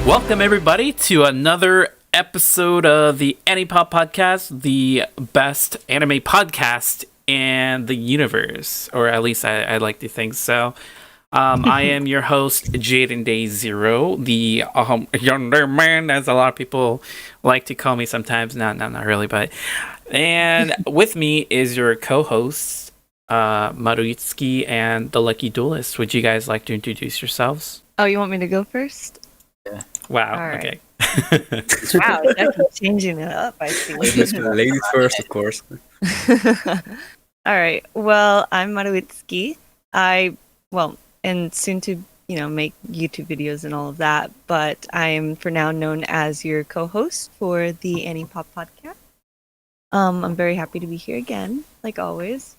Welcome, everybody, to another episode of the Anipop Podcast, the best anime podcast in the universe, or at least I like to think so. I am your host, Jaden Day Zero, the younger man, as a lot of people like to call me sometimes. Not really, but. And with me is your co-hosts, Maruyutsuki and the Lucky Duelist. Would you guys like to introduce yourselves? Oh, you want me to go first? Yeah. Wow. Right. Okay. Wow, that's changing it up, I see. Ladies first, of course. All right. Well, I'm Maruyutsuki. And soon to, make YouTube videos and all of that, but I am for now known as your co-host for the Anipop Podcast. I'm very happy to be here again, like always.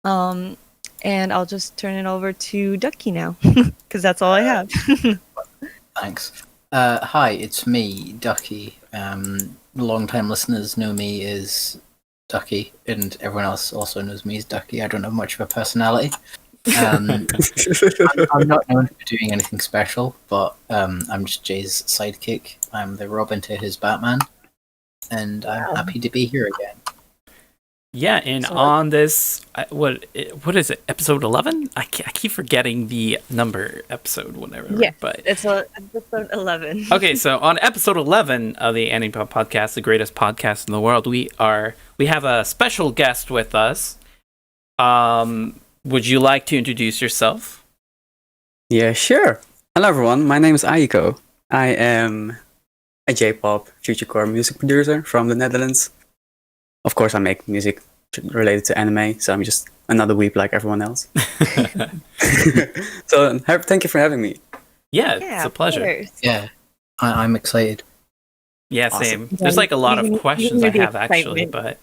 And I'll just turn it over to Ducky now, because that's all I have. Thanks. Hi, it's me, Ducky. Long-time listeners know me as Ducky, and everyone else also knows me as Ducky. I don't have much of a personality. I'm not known for doing anything special, but I'm just Jay's sidekick. I'm the Robin to his Batman, and I'm happy to be here again. Yeah, and on this, what is it, episode 11? I keep forgetting the number episode, whatever. Yeah, but it's episode 11. Okay, so on episode 11 of the Anipop Podcast, the greatest podcast in the world, we have a special guest with us. Would you like to introduce yourself? Yeah, sure. Hello, everyone. My name is Ayiko. I am a J-pop futurecore music producer from the Netherlands. Of course, I make music related to anime, so I'm just another weeb like everyone else. So, thank you for having me. Yeah, it's a pleasure. Yeah, I'm excited. Yeah, same. Awesome. There's like a lot of questions I have actually, but...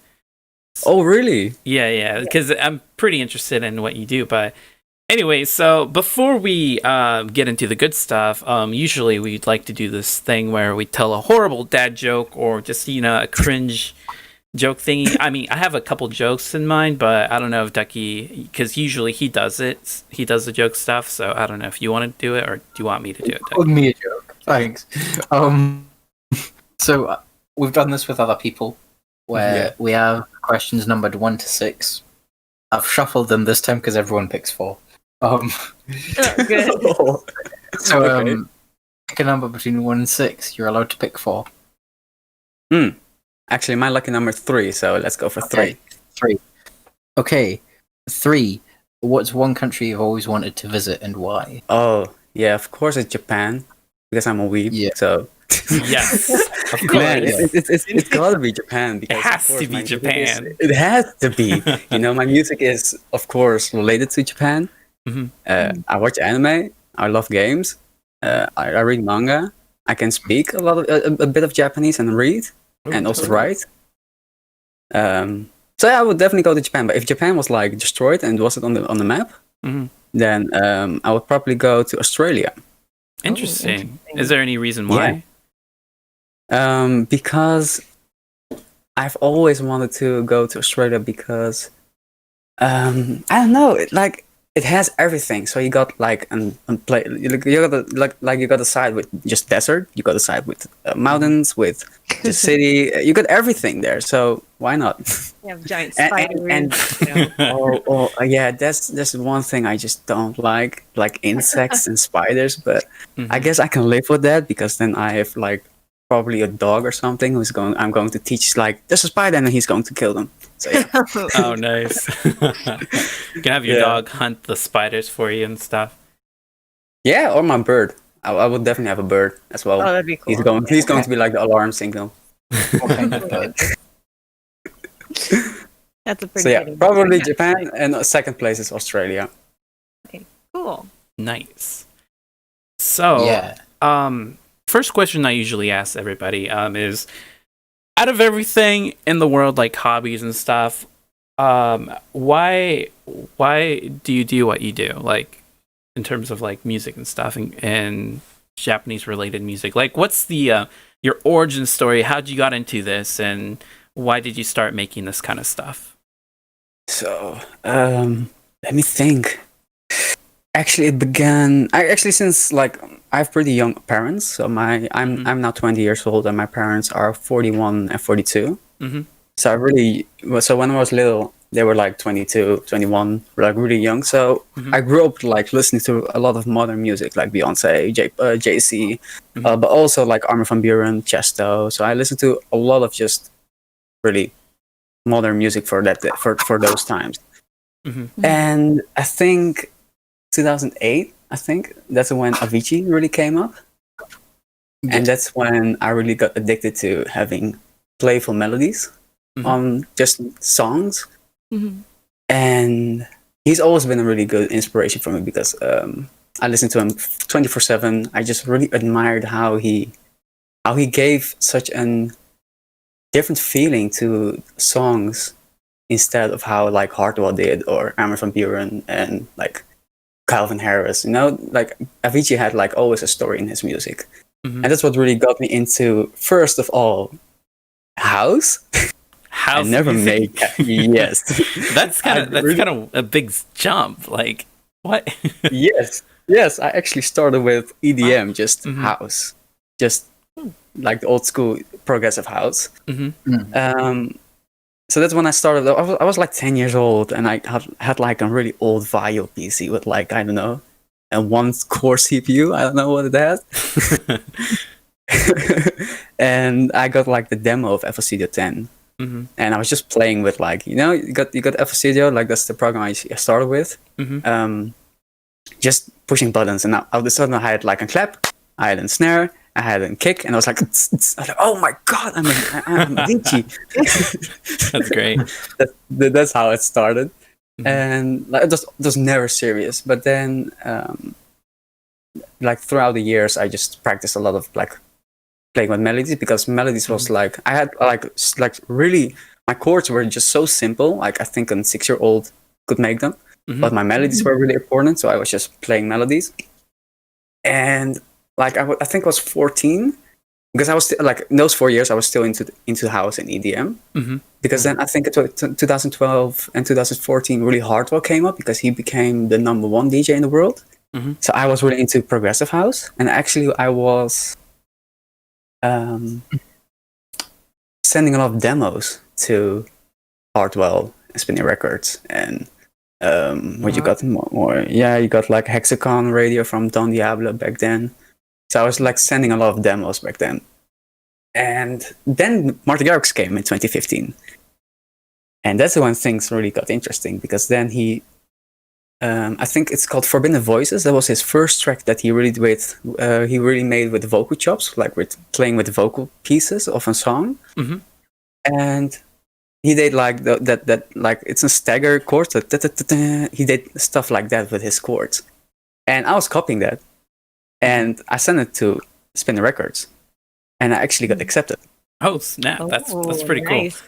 Oh, really? Yeah, because I'm pretty interested in what you do, but... Anyway, so before we get into the good stuff, usually we'd like to do this thing where we tell a horrible dad joke or just, a cringe joke thingy. I mean, I have a couple jokes in mind, but I don't know if Ducky, because usually he does it. He does the joke stuff, so I don't know if you want to do it or do you want me to do it, Ducky? Give me a joke. Thanks. So we've done this with other people where we have questions numbered 1 to 6. I've shuffled them this time because everyone picks 4. Good. So pick a number between 1 and 6. You're allowed to pick 4. Actually, my lucky number is 3, so let's go for 3. 3. Okay, 3. What's one country you've always wanted to visit and why? Oh, yeah, of course it's Japan, because I'm a weeb, so... Yes, of course. Man, it's gotta be Japan. Because it has to be Japan. It has to be. My music is, of course, related to Japan. Mm-hmm. I watch anime. I love games. I read manga. I can speak a bit of Japanese and read. And also write. So yeah, I would definitely go to Japan. But if Japan was like destroyed and wasn't on the map, then I would probably go to Australia. Interesting. Is there any reason why? Yeah. Because I've always wanted to go to Australia because I don't know, it has everything. So you got like you got a side with just desert. You got a side with mountains, with the city. You got everything there. So why not? You have giant spiders. Yeah. That's one thing I just don't like insects and spiders. But I guess I can live with that because then I have like probably a dog or something I'm going to teach there's a spider and he's going to kill them. So yeah. Oh, nice. You can have your dog hunt the spiders for you and stuff. Yeah, or my bird. I would definitely have a bird as well. Oh, that'd be cool. He's going to be like the alarm signal. That's a pretty probably Japan, and second place is Australia. Okay, cool. Nice. So, first question I usually ask everybody is, out of everything in the world, like hobbies and stuff, why do you do what you do? Like, in terms of like music and stuff and Japanese related music. Like, what's the your origin story? How'd you got into this, and why did you start making this kind of stuff? So, let me think. Actually, it began. Since like I have pretty young parents. So I'm now 20 years old, and my parents are 41 and 42. Mm-hmm. So when I was little, they were like 22, 21, like really young. So I grew up like listening to a lot of modern music, like Beyonce, JC, but also like Armin van Buuren, Chesto. So I listened to a lot of just really modern music for those times. And I think 2008, that's when Avicii really came up. And that's when I really got addicted to having playful melodies on just songs. And he's always been a really good inspiration for me because I listen to him 24/7. I just really admired how he gave such an different feeling to songs instead of how like Hardwell did or Armin van Buuren and like Calvin Harris. You know, like Avicii had like always a story in his music, and that's what really got me into first of all house. House I never music? made yes. That's kind of a big jump. Like what? yes. I actually started with EDM, just house, just like the old school progressive house. So that's when I started. I was like 10 years old, and I had like a really old Vaio PC with like, I don't know, a 1-core CPU. I don't know what it had. And I got like the demo of FL Studio 10. And I was just playing with like, you got FL Studio, like that's the program I started with. Just pushing buttons, and all of a sudden I had like a clap, I had a snare, I had a kick, and I was like, oh my god, I'm Avicii. That's great. That's how it started. And like, it was never serious. But then, like throughout the years, I just practiced a lot of like playing with melodies, because melodies was like, I had like really, my chords were just so simple. Like I think a 6-year-old could make them, but my melodies were really important. So I was just playing melodies. And like I think I was 14, because I was still, like in those 4 years I was still into house and EDM. Because then I think 2012 and 2014 really Hardwell came up, because he became the #1 DJ in the world. So I was really into progressive house, and actually I was sending a lot of demos to Hardwell and Spinning Records, and what you got more? Yeah, you got like Hexagon Radio from Don Diablo back then. So I was like sending a lot of demos back then. And then Martin Garrix came in 2015. And that's when things really got interesting, because then he, I think it's called Forbidden Voices. That was his first track that he really made with vocal chops, like with playing with the vocal pieces of a song. And he did like that like it's a stagger chord. So he did stuff like that with his chords. And I was copying that. And I sent it to Spinning Records, and I actually got accepted. Oh snap! That's pretty nice.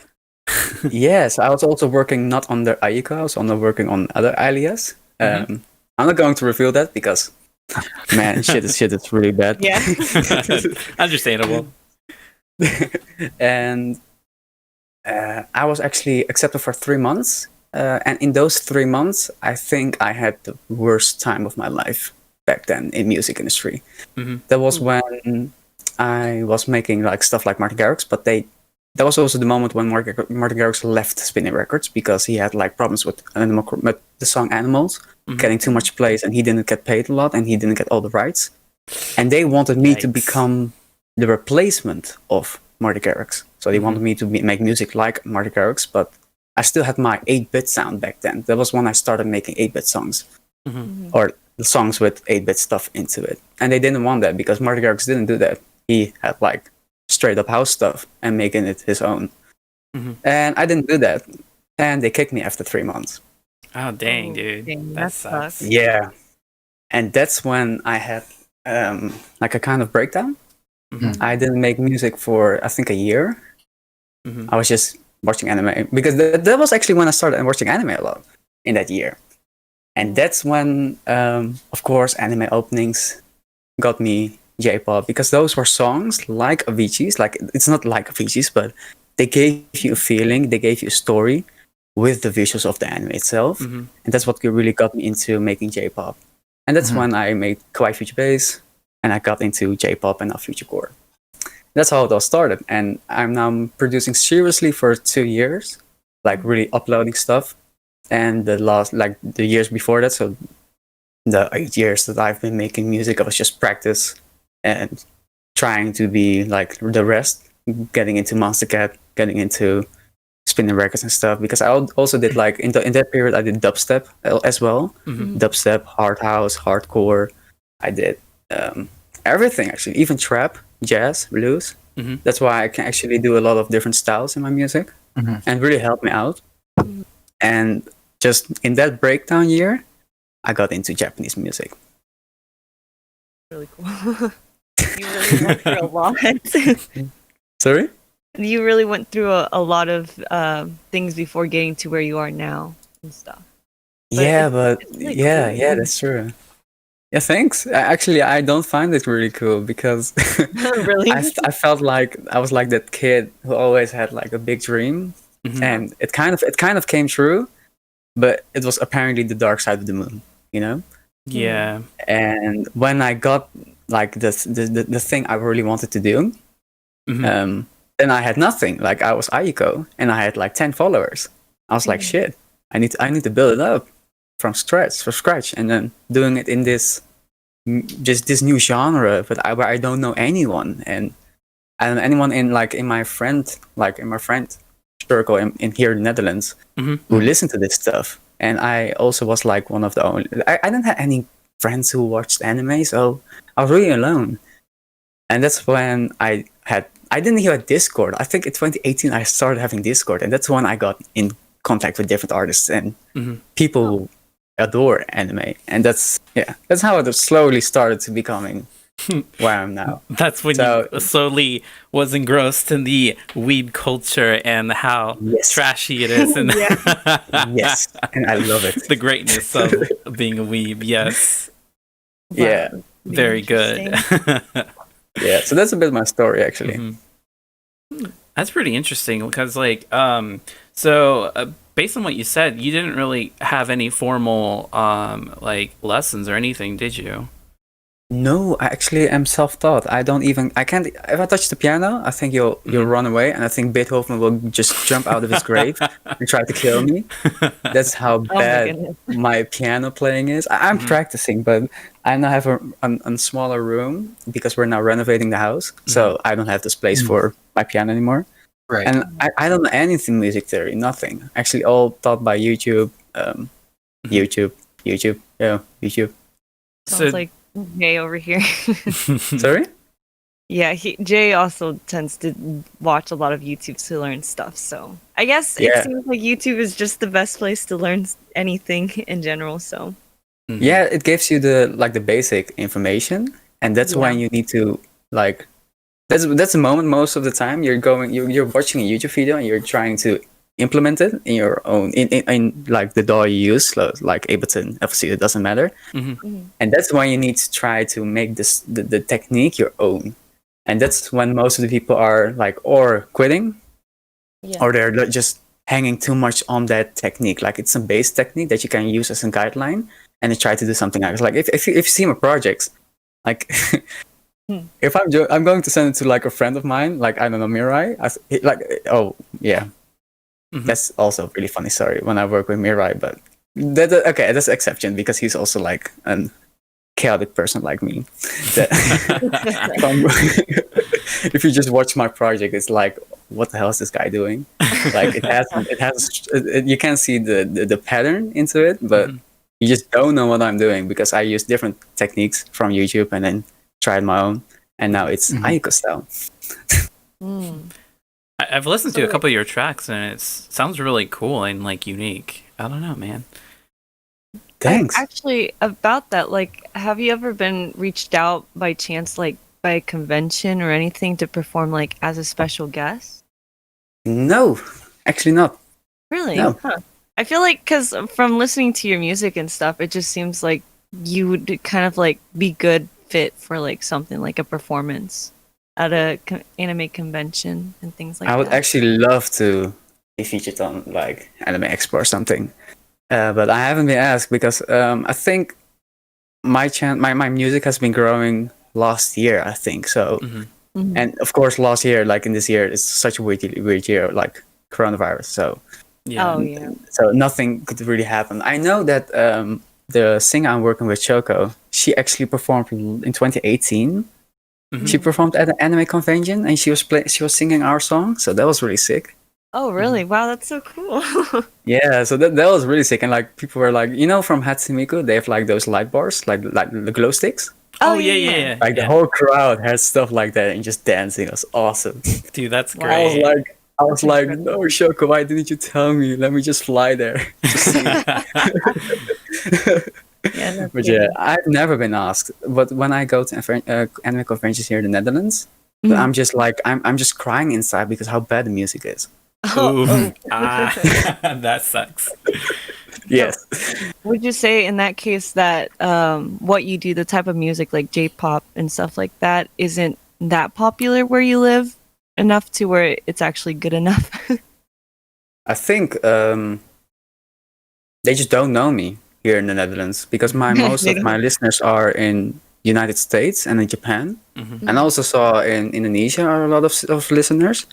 cool. Yes, I was also working not under Ayiko, I was working on other alias. I'm not going to reveal that because, man, shit is really bad. Yeah. Understandable. And I was actually accepted for 3 months, and in those 3 months, I think I had the worst time of my life back then in music industry. That was when I was making like stuff like Martin Garrix, but that was also the moment when Martin Garrix left Spinning Records, because he had like problems with the song Animals getting too much plays, and he didn't get paid a lot, and he didn't get all the rights, and they wanted me to become the replacement of Martin Garrix. So they wanted me to make music like Martin Garrix, but I still had my 8-bit sound back then. That was when I started making 8-bit songs, or the songs with 8-bit stuff into it. And they didn't want that, because Martin Garrix didn't do that. He had like straight up house stuff and making it his own. And I didn't do that. And they kicked me after 3 months. Oh dang, dude. Dang, that that sucks. sucks. Yeah. And that's when I had like a kind of breakdown. I didn't make music for I think a year. I was just watching anime, because that was actually when I started watching anime a lot in that year. And that's when, of course, anime openings got me J-pop, because those were songs like Avicii's. Like, it's not like Avicii's, but they gave you a feeling, they gave you a story with the visuals of the anime itself. And that's what really got me into making J-pop. And that's when I made Kawaii Future Bass, and I got into J-pop and now futurecore. That's how it all started, and I'm now producing seriously for 2 years, like really uploading stuff. And the years before that, so the 8 years that I've been making music, I was just practice and trying to be like the rest, getting into Monster Cat, getting into spinning records and stuff. Because I also did like in that period I did dubstep as well, dubstep, hard house, hardcore. I did everything actually, even trap, jazz, blues. That's why I can actually do a lot of different styles in my music, and really helped me out. And just in that breakdown year, I got into Japanese music. Really cool. You really went through a lot. Sorry? You really went through a lot of things before getting to where you are now and stuff. But it's really cool. That's true. Yeah, thanks. Actually, I don't find it really cool because Really? I felt like I was like that kid who always had like a big dream, and it kind of came true, but it was apparently the dark side of the moon, you know? Yeah. And when I got like the thing I really wanted to do, then I had nothing. Like I was Ayiko, and I had like 10 followers. I was like, shit, I need to build it up from scratch, and then doing it in this new genre, but where I don't know anyone, and I don't know anyone in my friend circle in here in the Netherlands who listen to this stuff. And I also was like one of the only. I didn't have any friends who watched anime, so I was really alone. And that's when I didn't hear Dscourd. I think in 2018 I started having Dscourd, and that's when I got in contact with different artists and people who adore anime. And that's how it slowly started to becoming where I am now. That's when you slowly was engrossed in the weeb culture and how trashy it is, and yes, and I love it. The greatness of being a weeb. Yes. Yeah. Very good. Yeah. So that's a bit of my story, actually. That's pretty interesting because, based on what you said, you didn't really have any formal lessons or anything, did you? No, I actually am self-taught. I can't. If I touch the piano, I think you'll run away, and I think Beethoven will just jump out of his grave and try to kill me. That's how bad my piano playing is. I'm practicing, but I now have a smaller room because we're now renovating the house, so I don't have this place for my piano anymore. Right. And I don't know anything music theory, nothing. Actually, all taught by YouTube. YouTube. Yeah, YouTube. Sounds like Jay over here. Sorry? Yeah, Jay also tends to watch a lot of YouTube to learn stuff. So I guess it seems like YouTube is just the best place to learn anything in general. So yeah, it gives you the basic information, and that's when you need to that's the moment most of the time you're watching a YouTube video and you're trying to implement it in your own in the DAW you use, like Ableton, FLC, it doesn't matter. And that's when you need to try to make the technique your own. And that's when most of the people are or quitting, or they're just hanging too much on that technique. Like it's a base technique that you can use as a guideline, and they try to do something else. Like if you see my projects, if I'm going to send it to a friend of mine, I don't know, Mirai, that's also really funny story when I work with Mirai, but that's an exception because he's also a chaotic person like me. If you just watch my project, it's what the hell is this guy doing? You can see the pattern into it, but you just don't know what I'm doing because I use different techniques from YouTube and then tried my own, and now it's Ayiko style. I've listened to a couple of your tracks, and it sounds really cool and unique. I don't know, man. Thanks. Actually, about that, have you ever been reached out by chance, by a convention or anything to perform as a special guest? No, actually not. Really? No. Huh. I feel because from listening to your music and stuff, it just seems like you would kind of be good fit for something like a performance at a anime convention and things like that. I would actually love to be featured on Anime Expo or something, but I haven't been asked because I think my music has been growing last year, I think. So, Mm-hmm. and of course, last year, like in this year, it's such a weird year, like coronavirus. So, Yeah. Oh yeah. so nothing could really happen. I know that the singer I'm working with, Choco, she actually performed in 2018. Mhm. She performed at an anime convention, and she was singing our song. So that was really sick. Oh really? Wow, that's so cool. Yeah, so that was really sick, and like people were like, from Hatsune Miku, they have like those light bars, like the glow sticks. Oh, yeah. Like the whole crowd had stuff like that and just dancing. It was awesome. Dude, that's Wow. great. I was That's like, incredible. no, Shoko, why didn't you tell me? Let me just fly there. Yeah, that's But good. yeah, I've never been asked. But when I go to anime conventions here in the Netherlands, Mhm. I'm just like, I'm just crying inside because how bad the music is. Oh, Ooh. That sucks. Yes. Would you say in that case that what you do, the type of music like J-pop and stuff like that, isn't that popular where you live enough to where it's actually good enough? I think they just don't know me here in the Netherlands because most They of my listeners are in United States and in Japan. Mhm. And I also saw in Indonesia are a lot of listeners.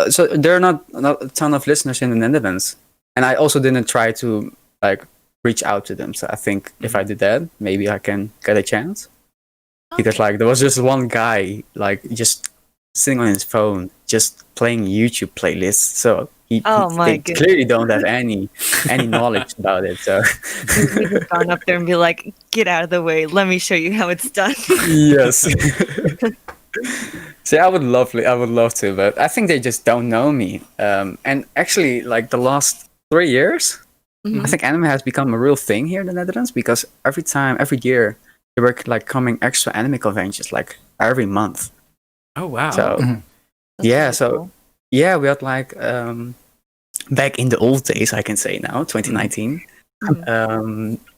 So there are not a ton of listeners in the Netherlands. And I also didn't try to like reach out to them. So I think if I did that, maybe I can get a chance. Because like there was just one guy like just sitting on his phone, just playing YouTube playlists. So my they goodness. clearly don't have any knowledge about it. So You could have gone up there and be like, "Get out of the way. Let me show you how it's done." yes. See, I would love to, but I think they just don't know me. And actually, like the last 3 years, I think anime has become a real thing here in the Netherlands because every year, there were like coming extra anime conventions, like every month. Oh, wow. So That's yeah, really so cool. yeah, we had like back in the old days, I can say now, 2019.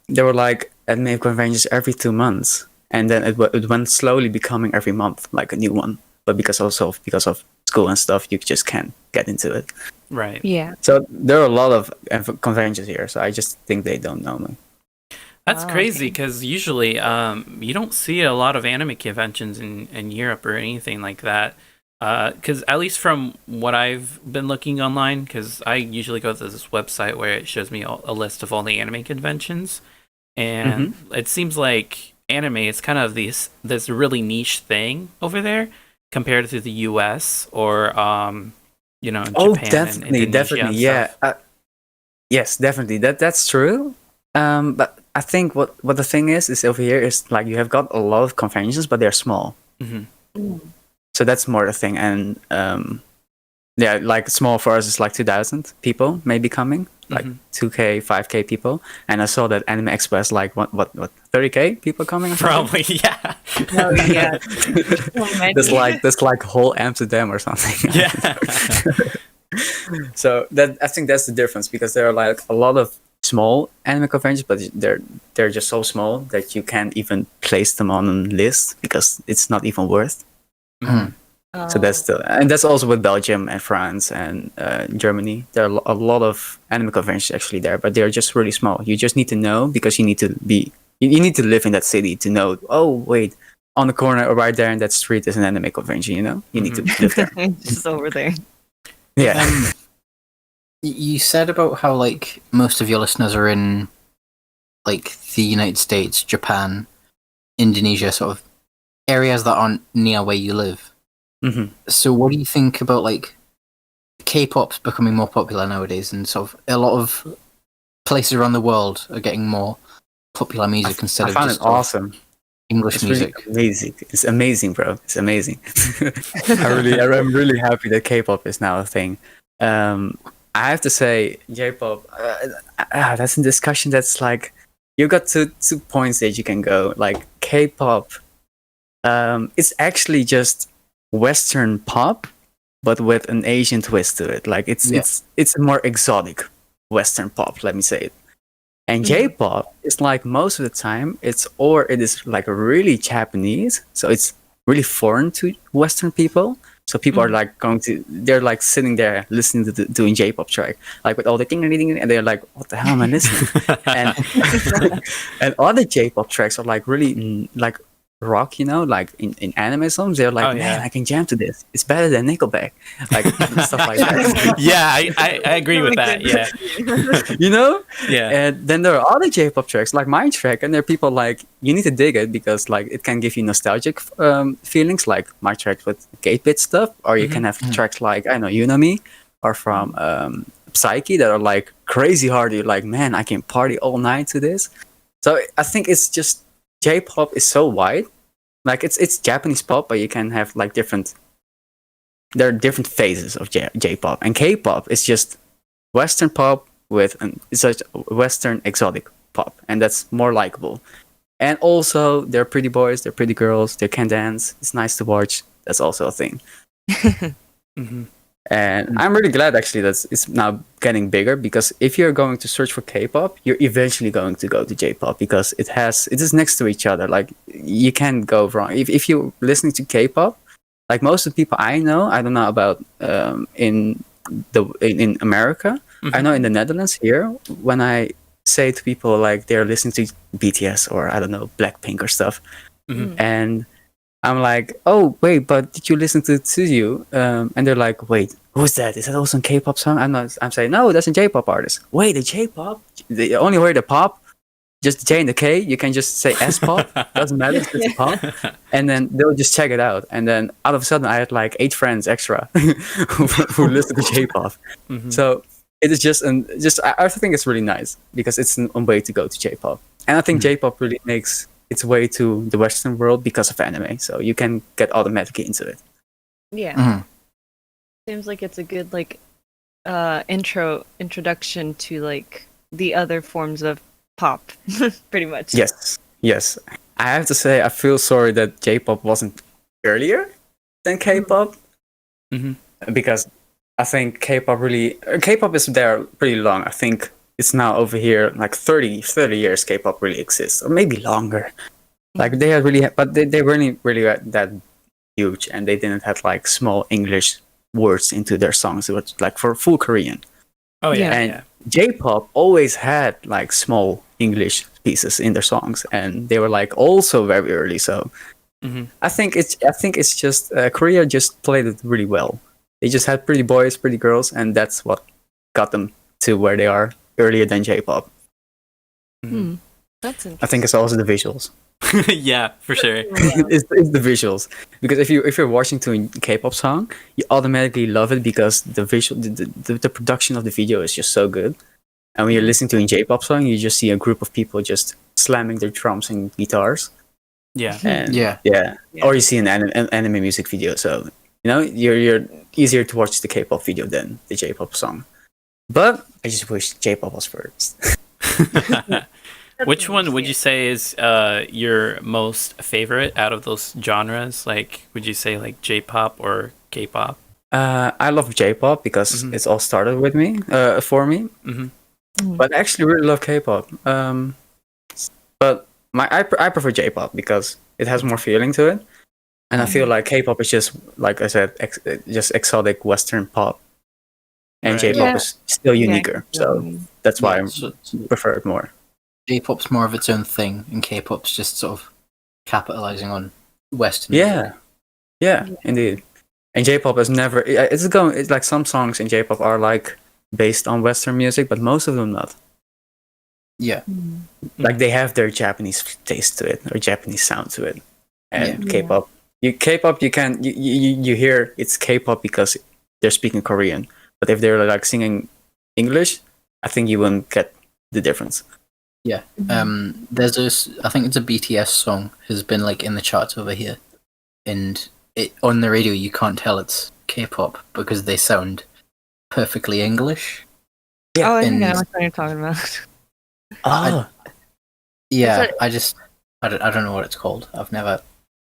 There were like anime conventions every 2 months, and then it went slowly becoming every month, like a new one. But because of school and stuff, you just can't get into it. Right. Yeah. So there are a lot of conventions here. So I just think they don't know me. That's Oh, crazy okay. because usually you don't see a lot of anime conventions in Europe or anything like that. Because at least from what I've been looking online, because I usually go to this website where it shows me a list of all the anime conventions, and it seems like anime is kind of this really niche thing over there compared to the U.S. or Japan Definitely, and Indonesia and yeah. stuff. Yes, definitely. That's true. But I think what the thing is over here is like you have got a lot of conventions, but they're small. Mm-hmm. So that's more the thing. And yeah, like small for us is like 2,000 people maybe coming, like 2K, 5K people. And I saw that Anime Express like what 30K people coming or something? Probably, yeah. Oh, yeah. That's like whole Amsterdam or something. Yeah. So that I think that's the difference because there are like a lot of small anime conventions, but they're just so small that you can't even place them on a list because it's not even worth. So that's also with Belgium and France and Germany. There are a lot of anime conventions actually there, but they're just really small. You just need to know because you need to live in that city to know. Oh wait, on the corner or right there in that street is an anime convention. You need to live there. Just over there. Yeah. You said about how like most of your listeners are in like the United States, Japan, Indonesia, sort of areas that aren't near where you live. So what do you think about like K-pop's becoming more popular nowadays, and sort of a lot of places around the world are getting more popular music instead I of found just it awesome. English It's music? really amazing. It's amazing, bro. It's amazing. I'm really happy that K-pop is now a thing. I have to say, J-pop. That's a discussion. That's like you got two points that you can go. Like K-pop, it's actually just Western pop, but with an Asian twist to it. Like it's a more exotic Western pop. Let me say it. And J-pop is like most of the time it is like really Japanese, so it's really foreign to Western people. So people are like they're like sitting there listening to doing J-pop track, like with all the ding, and they're like, "What the hell am I listening?" and other J-pop tracks are like really like rock, like in anime songs, they're like, Oh, man, yeah. I can jam to this. It's better than Nickelback, like stuff like that. Yeah, I agree with that. Yeah. Yeah. And then there are other J-pop tracks like my track, and there are people like, you need to dig it because like it can give you nostalgic feelings, like my track with 8-bit stuff, or you can have tracks like, I know, You Know Me, or from Psyche, that are like crazy hard. You're like, man, I can party all night to this. So I think it's just, J-pop is so wide. Like it's Japanese pop, but you can have like there are different phases of J-pop, and K-pop is just Western pop with such Western exotic pop, and that's more likable. And also, they're pretty boys, they're pretty girls, they can dance. It's nice to watch. That's also a thing. And I'm really glad actually that it's now getting bigger, because if you're going to search for K-pop, you're eventually going to go to J-pop, because it is next to each other. Like you can't go wrong. If you're listening to K-pop, like most of the people I know, I don't know about in America. I know in the Netherlands here, when I say to people like they're listening to BTS or I don't know, Blackpink or stuff, and I'm like, oh wait, but did you listen to Tsuyu? And they're like, wait, who's that? Is that also a K-pop song? I'm saying, no, that's a J-pop artist. Wait, the J-pop? They only heard the pop, just the J and the K. You can just say S-pop. Doesn't matter if it's pop. And then they'll just check it out. And then all of a sudden, I had like 8 friends extra who listen to J-pop. So it is just I think it's really nice because it's a way to go to J-pop. And I think J-pop really makes its way to the Western world because of anime, so you can get automatically into it. Yeah. Seems like it's a good like introduction to like the other forms of pop, pretty much. Yes. I have to say, I feel sorry that J-pop wasn't earlier than K-pop, because I think K-pop is there pretty long. I think it's now over here like 30 years K-pop really exists, or maybe longer. Like they weren't really that huge, and they didn't have like small English words into their songs. It was like for full Korean. Oh yeah. And J-pop always had like small English pieces in their songs, and they were like also very early. So I think it's just Korea just played it really well. They just had pretty boys, pretty girls, and that's what got them to where they are earlier than J-pop. That's interesting. I think it's also the visuals. Yeah, for sure. It's the visuals, because if you're watching to a K-pop song, you automatically love it because the visual, the production of the video is just so good. And when you're listening to a J-pop song, you just see a group of people just slamming their drums and guitars. Yeah. And or you see an anime music video. So you're easier to watch the K-pop video than the J-pop song. But I just wish J-pop was first. Which one would you say is your most favorite out of those genres? Like, would you say like J-pop or K-pop? I love J-pop because it's all started with me, for me. But I actually really love K-pop. But I prefer J-pop because it has more feeling to it, and I feel like K-pop is just, like I said, just exotic Western pop. And J-pop is still uniquer, so that's why I prefer it more. J-pop's more of its own thing, and K-pop's just sort of capitalizing on Western music. Yeah, indeed. And J-pop is never. It's like some songs in J-pop are like based on Western music, but most of them not. Yeah. Like they have their Japanese taste to it or Japanese sound to it, and K-pop. You hear it's K-pop because they're speaking Korean. But if they're like singing English, I think you wouldn't get the difference. Yeah. There's I think it's a BTS song has been like in the charts over here, and on the radio you can't tell it's K-pop because they sound perfectly English. Yeah. Oh, I think I know what you're talking about. I don't know what it's called. I've never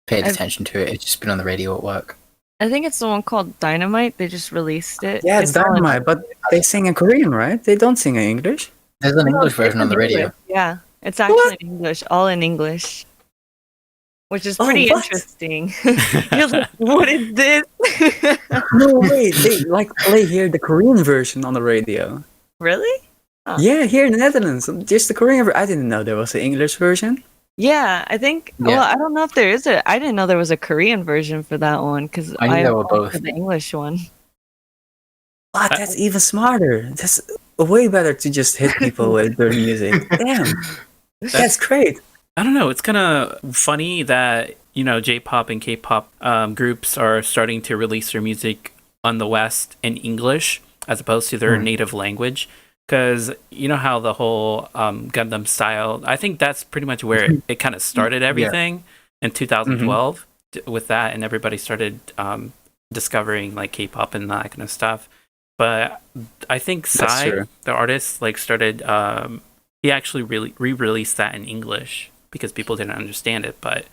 paid attention to it. It's just been on the radio at work. I think it's the one called Dynamite. They just released it. Yeah, it's Dynamite, but they sing in Korean, right? They don't sing in English. There's an English version on the radio. English. Yeah, it's actually in English, all in English, which is pretty interesting. You're like, what is this? No way, they like play here the Korean version on the radio. Really? Yeah, here in the Netherlands, just the Korean version. I didn't know there was an English version. Yeah, I think. Yeah. Well, I don't know if there is a. I didn't know there was a Korean version for that one because I knew they were applied both. for the English one. But that's even smarter. That's way better to just hit people with their music. Damn, that's great. I don't know. It's kind of funny that, you know, J-pop and K-pop groups are starting to release their music on the West in English as opposed to their native language. Because you know how the whole Gundam style, I think that's pretty much where it kind of started everything in 2012 with that. And everybody started discovering like K-pop and that kind of stuff. But I think Psy, the artist, like started, he actually really re-released that in English because people didn't understand it. But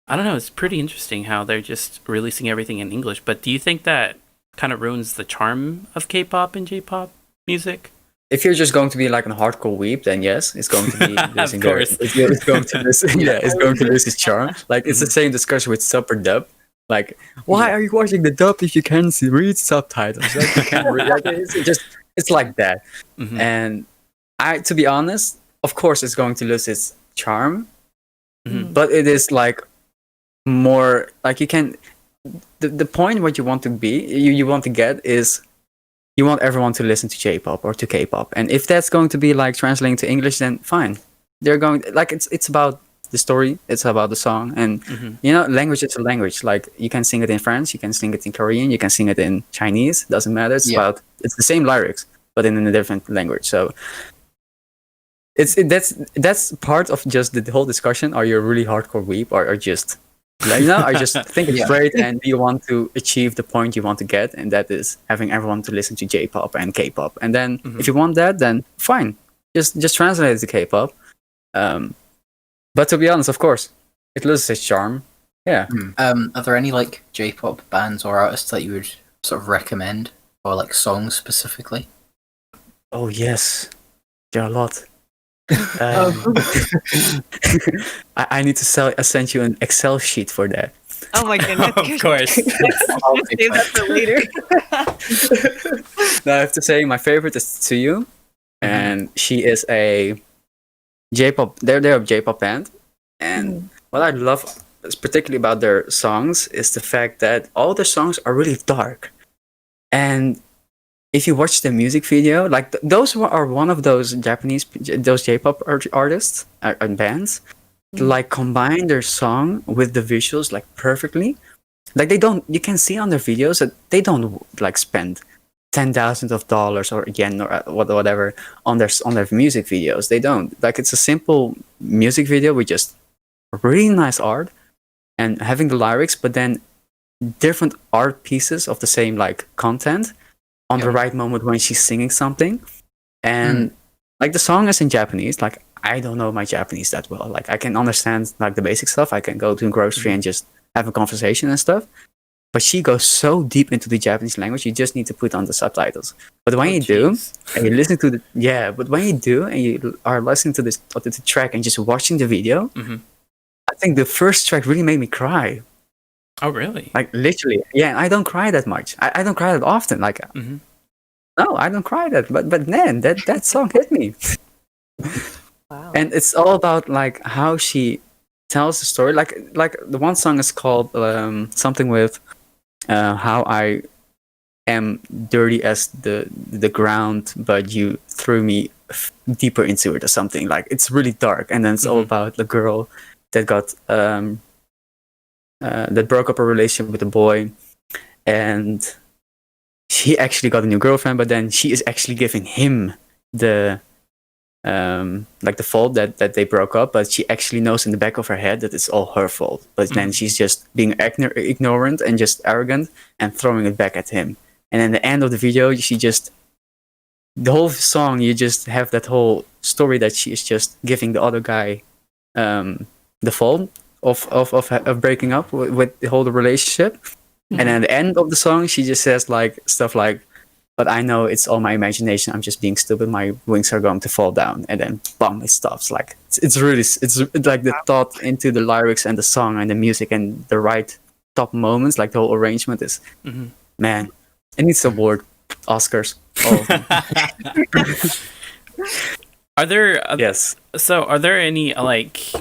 I don't know, it's pretty interesting how they're just releasing everything in English. But do you think that kind of ruins the charm of K-pop and J-pop music? If you're just going to be like a hardcore weeb, then yes, it's going to be losing Of course. it's going to lose, it's going to lose its charm. Like it's the same discussion with sub or dub. Like, why are you watching the dub if you can't read subtitles? Like, you can't read. Like, it's like that. And to be honest, of course, it's going to lose its charm. But it is like more like you can. The point what you want to be, you want to get is. You want everyone to listen to J-pop or to K-pop, and if that's going to be like translating to English, then fine. They're going like it's about the story, it's about the song, and you know, language is a language. Like you can sing it in French, you can sing it in Korean, you can sing it in Chinese. Doesn't matter. It's the same lyrics, but in a different language. So that's part of just the whole discussion. Are you a really hardcore weeb or just? You know, I just think it's great, and you want to achieve the point you want to get, and that is having everyone to listen to J-pop and K-pop. And then, if you want that, then fine, just translate it to K-pop. But to be honest, of course, it loses its charm. Yeah. Are there any like J-pop bands or artists that you would sort of recommend, or like songs specifically? Oh yes, there are a lot. I need to send you an Excel sheet for that. Oh my goodness! Of course. Save that for later. Now I have to say my favorite is Tsuyu, and she is a J-pop. They're a J-pop band, and what I love, particularly about their songs, is the fact that all their songs are really dark, and if you watch the music video, like those are one of those those J-pop artists and bands, like combine their song with the visuals like perfectly. Like you can see on their videos that they don't like spend $10,000 or yen or whatever on their music videos. They don't. Like it's a simple music video with just really nice art and having the lyrics, but then different art pieces of the same like content. On the right moment when she's singing something, and like the song is in Japanese. Like I don't know my Japanese that well. Like I can understand like the basic stuff. I can go to a grocery and just have a conversation and stuff. But she goes so deep into the Japanese language, you just need to put on the subtitles. But when you do, and you listen to but when you do and you are listening to the track and just watching the video, I think the first track really made me cry. Oh, really? Like literally, yeah. I don't cry that much. I don't cry that often. Like, no, I don't cry that. But man, that song hit me. Wow. And it's all about like how she tells the story. Like the one song is called something with how I am dirty as the ground, but you threw me deeper into it or something. Like it's really dark, and then it's all about the girl that got that broke up a relationship with a boy, and she actually got a new girlfriend, but then she is actually giving him the like the fault that they broke up, but she actually knows in the back of her head that it's all her fault. But then she's just being ignorant and just arrogant and throwing it back at him. And in the end of the video, the whole song, you just have that whole story that she is just giving the other guy the fault of breaking up with the whole relationship. And at the end of the song, she just says like stuff like, "But I know it's all my imagination. I'm just being stupid. My wings are going to fall down." And then, boom, it stops. Like it's like the thought into the lyrics and the song and the music and the right top moments. Like the whole arrangement is, man, it needs award, Oscars. Oh, Are there yes. So, are there any like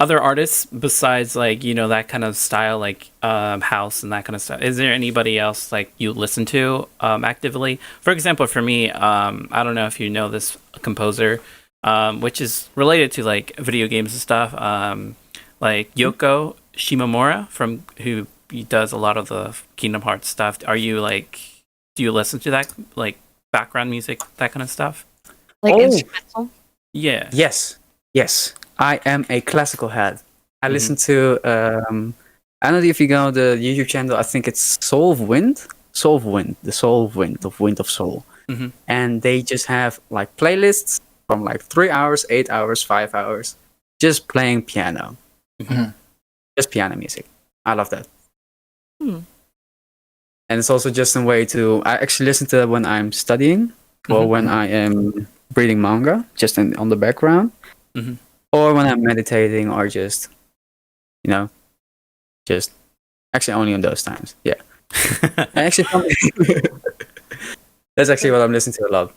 other artists besides like, you know, that kind of style, like house and that kind of stuff? Is there anybody else like you listen to actively? For example, for me, I don't know if you know this composer, which is related to like video games and stuff, like Yoko Shimomura, from who does a lot of the Kingdom Hearts stuff. Are you like, do you listen to that, like background music, that kind of stuff? Like Oh. instrumental? Yeah. Yes. I am a classical head. I listen to I don't know if you go on the YouTube channel. I think it's Soul of Wind, the Soul of Wind of Soul, and they just have like playlists from like 3 hours, 8 hours, 5 hours, just playing piano, just piano music. I love that. And it's also just a way to. I actually listen to it when I'm studying or when I am reading manga, just on the background, or when I'm meditating, or just, you know, just actually only on those times. Yeah, and actually, that's actually what I'm listening to a lot.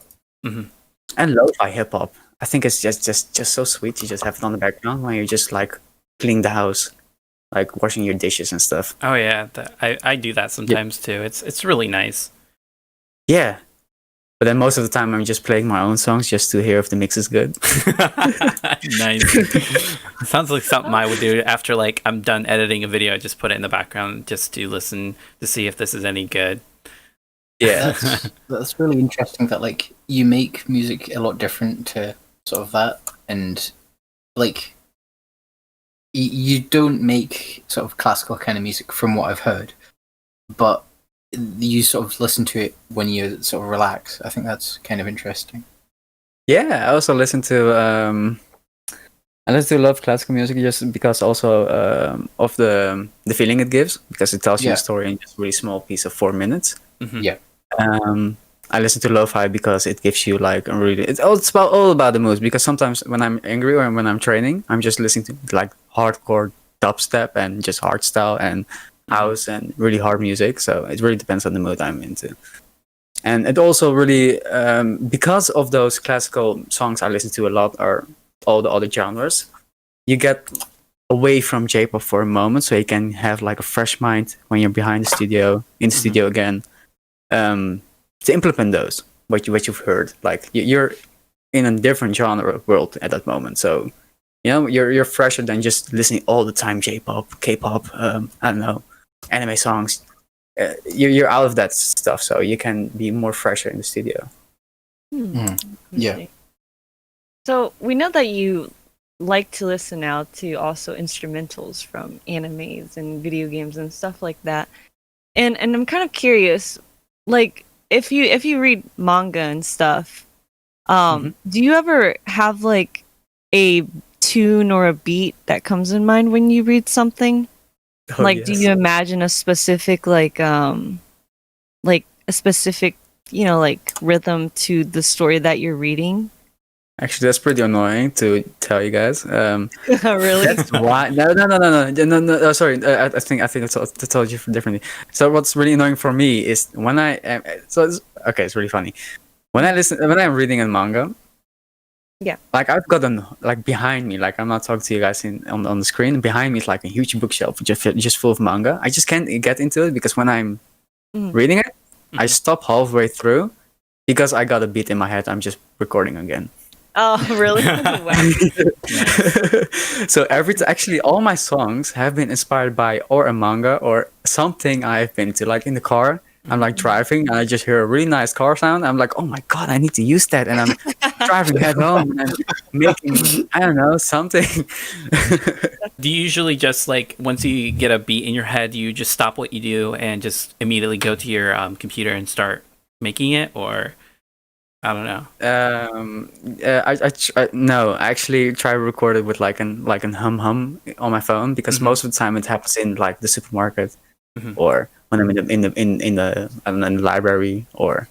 And lo-fi hip hop. I think it's just so sweet. You just have it on the background when you're just like cleaning the house, like washing your dishes and stuff. Oh yeah, I do that sometimes too. It's really nice. Yeah. But then most of the time I'm just playing my own songs just to hear if the mix is good. Nice. Sounds like something I would do after like I'm done editing a video. I just put it in the background just to listen to see if this is any good. Yeah. That's really interesting that like you make music a lot different to sort of that, and like you don't make sort of classical kind of music from what I've heard, but you sort of listen to it when you sort of relax. I think that's kind of interesting. Yeah, I also listen to I listen to a lot of classical music just because also of the feeling it gives, because it tells you a story in just a really small piece of 4 minutes. Yeah. I listen to lo-fi because it gives you like a really it's all about the mood, because sometimes when I'm angry or when I'm training, I'm just listening to like hardcore dubstep and just hardstyle and house and really hard music. So it really depends on the mood I'm into. And it also really because of those classical songs I listen to a lot, or all the other genres, you get away from J-pop for a moment, so you can have like a fresh mind when you're behind the studio, in the studio again, to implement those what you've heard. Like you're in a different genre world at that moment, so you know you're fresher than just listening all the time J-pop, K-pop, I don't know, anime songs. You're out of that stuff, so you can be more fresher in the studio. Yeah. So we know that you like to listen out to also instrumentals from animes and video games and stuff like that. And I'm kind of curious, like if you read manga and stuff, do you ever have like a tune or a beat that comes in mind when you read something? Oh, like yes. do you imagine a specific like a specific, you know, like rhythm to the story that you're reading? Actually, that's pretty annoying to tell you guys. Really? That's why. No. Oh, sorry, I think I told you differently. So what's really annoying for me is when I am. So it's really funny when I'm reading a manga. Yeah. Like I've got like behind me, like I'm not talking to you guys on the screen. Behind me is like a huge bookshelf just full of manga. I just can't get into it because when I'm reading it, I stop halfway through because I got a beat in my head. I'm just recording again. Oh, really? Wow. So actually all my songs have been inspired by or a manga or something I've been to. Like in the car, I'm like driving and I just hear a really nice car sound. I'm like, oh my god, I need to use that. And I'm driving head home and making, I don't know, something. Do you usually just like once you get a beat in your head, you just stop what you do and just immediately go to your computer and start making it, or I don't know. No, I actually try to record it with like an hum on my phone, because most of the time it happens in like the supermarket or when I'm in the I don't know, in the library, or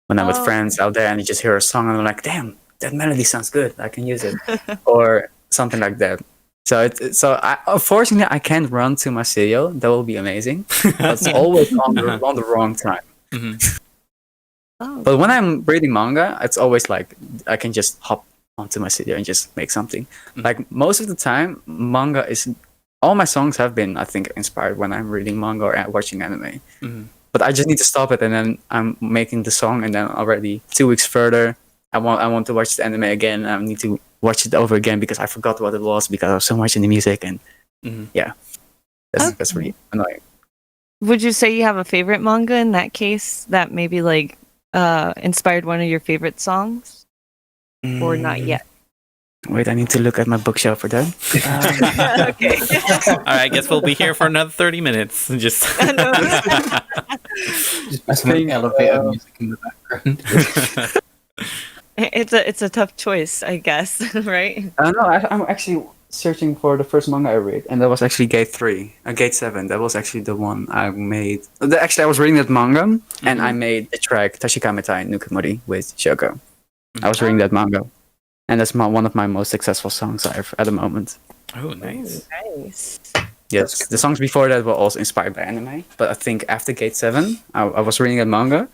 when I'm with friends out there and you just hear a song and I'm like, damn, that melody sounds good, I can use it, or something like that. So unfortunately I can't run to my studio. That will be amazing. But it's always on the wrong time. Oh. But when I'm reading manga, it's always like I can just hop onto my studio and just make something. Like most of the time, manga is. All my songs have been, I think, inspired when I'm reading manga or watching anime. But I just need to stop it, and then I'm making the song, and then already 2 weeks further, I want to watch the anime again. I need to watch it over again because I forgot what it was because I was so much in the music, and that's really annoying. Would you say you have a favorite manga in that case that maybe like inspired one of your favorite songs, or not yet? Wait, I need to look at my bookshelf for that. Okay. All right, I guess we'll be here for another 30 minutes. Just putting elevator music in the background. It's a tough choice, I guess, right? No, I'm actually searching for the first manga I read, and that was actually Gate 7. That was actually the one I made. Actually, I was reading that manga, and I made the track Tashikametai Nukamori with Shoko. I was reading that manga. And that's one of my most successful songs at the moment. Oh, nice. Nice. Yes, the songs before that were also inspired by anime. But I think after Gate 7, I was reading a manga.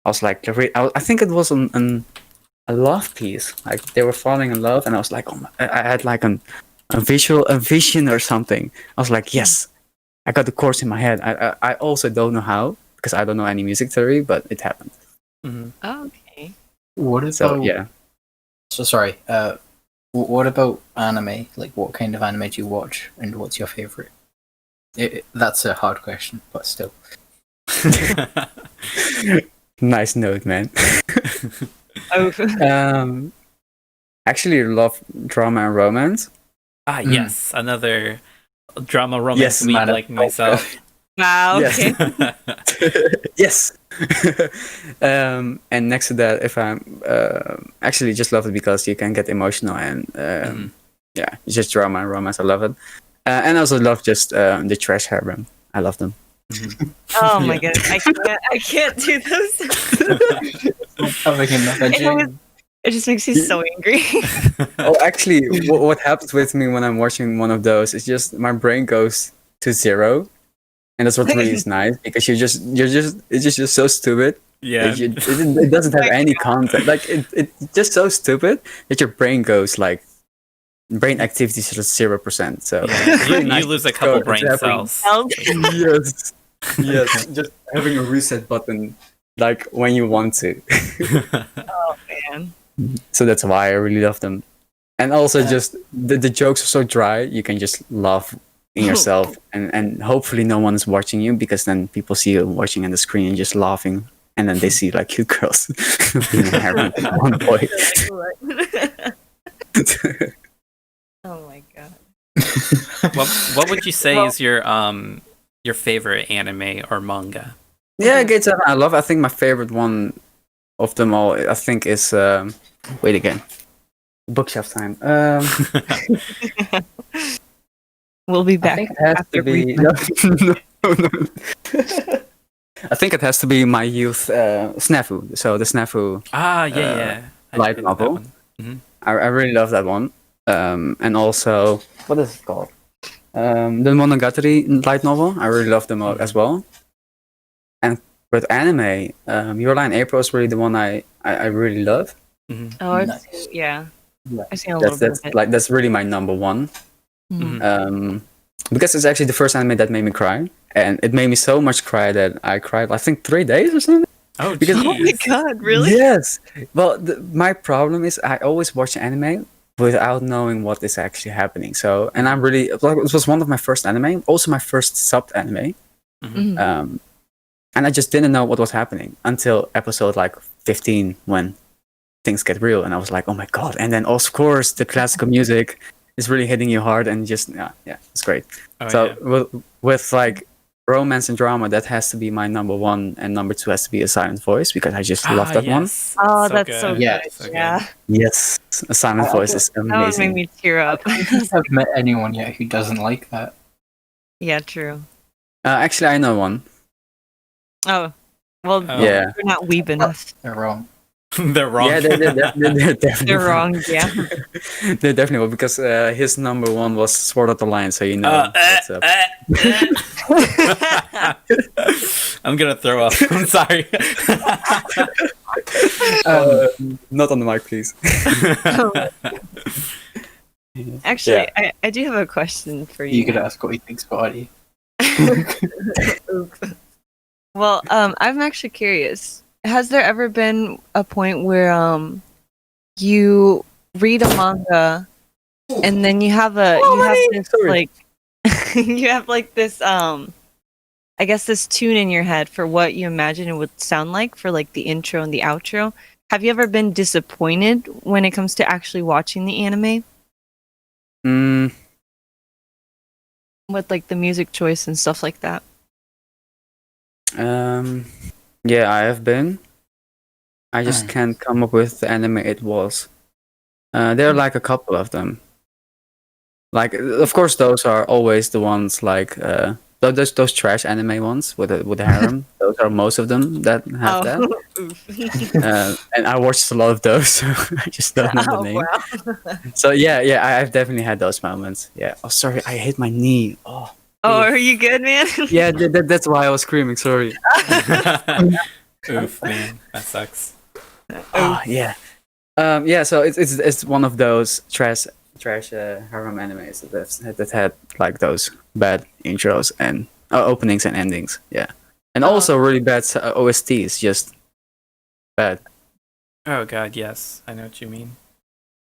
I was like, I think it was a love piece. Like they were falling in love, and I was like, I had like a vision or something. I was like, yes, I got the chords in my head. I also don't know how because I don't know any music theory, but it happened. Okay. What about? So yeah. So sorry. What about anime? Like, what kind of anime do you watch, and what's your favorite? That's a hard question, but still. Nice note, man. Oh. Actually, love drama and romance. Yes, another drama romance me man, like myself. Wow. Okay. Yes. And next to that, if I'm actually just love it because you can get emotional and it's just drama and romance. I love it, and I also love just the trash harem. I love them. Oh my god, I can't do those. It just makes me so angry. Oh, actually, what happens with me when I'm watching one of those is just my brain goes to zero. And that's what really is nice because it's just so stupid. Yeah. It doesn't have any content. Like it's just so stupid that your brain goes like brain activity is just 0%. So you lose a couple brain cells. Yes. Just having a reset button like when you want to. Oh man. So that's why I really love them. And also just the jokes are so dry, you can just laugh in yourself and hopefully no one is watching you because then people see you watching on the screen and just laughing and then they see like cute girls being married to one boy. Oh my god. What would you say is your favorite anime or manga? Yeah, Gate 7 I love. I think my favorite one of them all I think is wait again. Bookshelf time. We'll be back. I think it has to be. No. I think it has to be my youth Snafu. So the Snafu. Light novel. I really love that one. And also, what is it called? The Monogatari light novel. I really love them as well. And with anime, Your Lie in April is really the one I really love. Oh, Nice. Yeah. I've seen a little bit of it. Like that's really my number one. Because it's actually the first anime that made me cry, and it made me so much cry that I cried I think 3 days or something. Oh, because Oh my god, really? Yes. Well, my problem is I always watch anime without knowing what is actually happening. So, and I'm really it was one of my first anime, also my first subbed anime, and I just didn't know what was happening until episode like 15 when things get real, and I was like, oh my god! And then of course the classical music is really hitting you hard, and just yeah, it's great. With like romance and drama, that has to be my number one, and number two has to be A Silent Voice because I just love that one. Oh, that's so good. Yeah, Yeah. Yes, A Silent Voice is That one made amazing. me tear up. I haven't met anyone yet who doesn't like that. Yeah, true. Actually, I know one. Oh, well, Yeah. you're not weeb enough. They're wrong. They're wrong. Yeah, they're definitely They're wrong, yeah. They're definitely wrong because his number one was Sword Art Online, so you know what's up. I'm gonna throw up. I'm sorry. Not on the mic, please. Actually, I do have a question for you. You could ask what he thinks about you. Well, I'm actually curious. Has there ever been a point where you read a manga and then you have this like you have like this I guess this tune in your head for what you imagine it would sound like for like the intro and the outro? Have you ever been disappointed when it comes to actually watching the anime with like the music choice and stuff like that? Yeah, I have been. I just can't come up with the anime it was. There are like a couple of them. Like, of course, those are always the ones like those trash anime ones with the harem. Those are most of them that have that. And I watched a lot of those, so I just don't know the name. Wow. So yeah, I've definitely had those moments. Yeah. Oh, sorry, I hit my knee. Oh, are you good, man? yeah, that's why I was screaming. Sorry. Oof, man, that sucks. Oh, yeah. Yeah. So it's one of those trash harem animes that had like those bad intros and openings and endings. Yeah, and also really bad OSTs. Just bad. Oh god, yes, I know what you mean.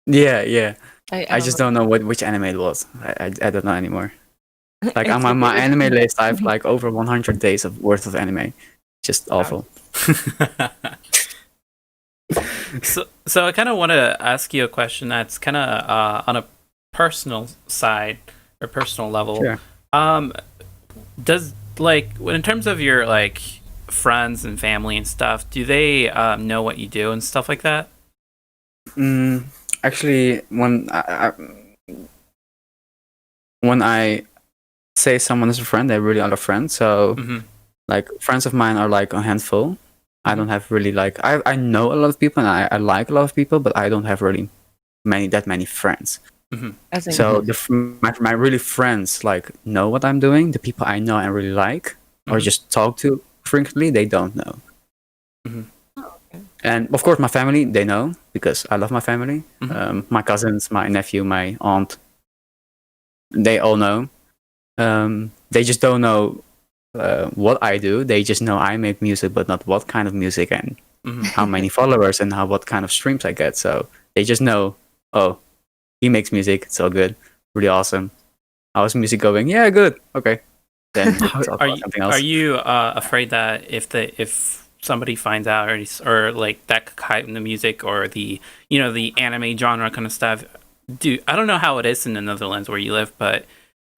Yeah. I just don't know which anime it was. I don't know anymore. Like on my anime list, I have like over 100 days of worth of anime. Just awful. So I kind of want to ask you a question that's kind of on a personal side or personal level. Sure. Does like in terms of your like friends and family and stuff, do they know what you do and stuff like that? Actually, when I say someone is a friend, they really are a friend. So, like friends of mine are like a handful. I don't have really like I know a lot of people and I like a lot of people, but I don't have really that many friends. So my really friends like know what I'm doing. The people I know and really like or just talk to frequently, they don't know. And of course, my family, they know because I love my family. My cousins, my nephew, my aunt, they all know. They just don't know what I do. They just know I make music, but not what kind of music and how many followers and what kind of streams I get. So they just know, oh, he makes music. It's all good, really awesome. How's music going? Yeah, good. Okay. Then something else. Are you afraid that if somebody finds out or like that kind of music or the the anime genre kind of stuff? I don't know how it is in the Netherlands where you live, but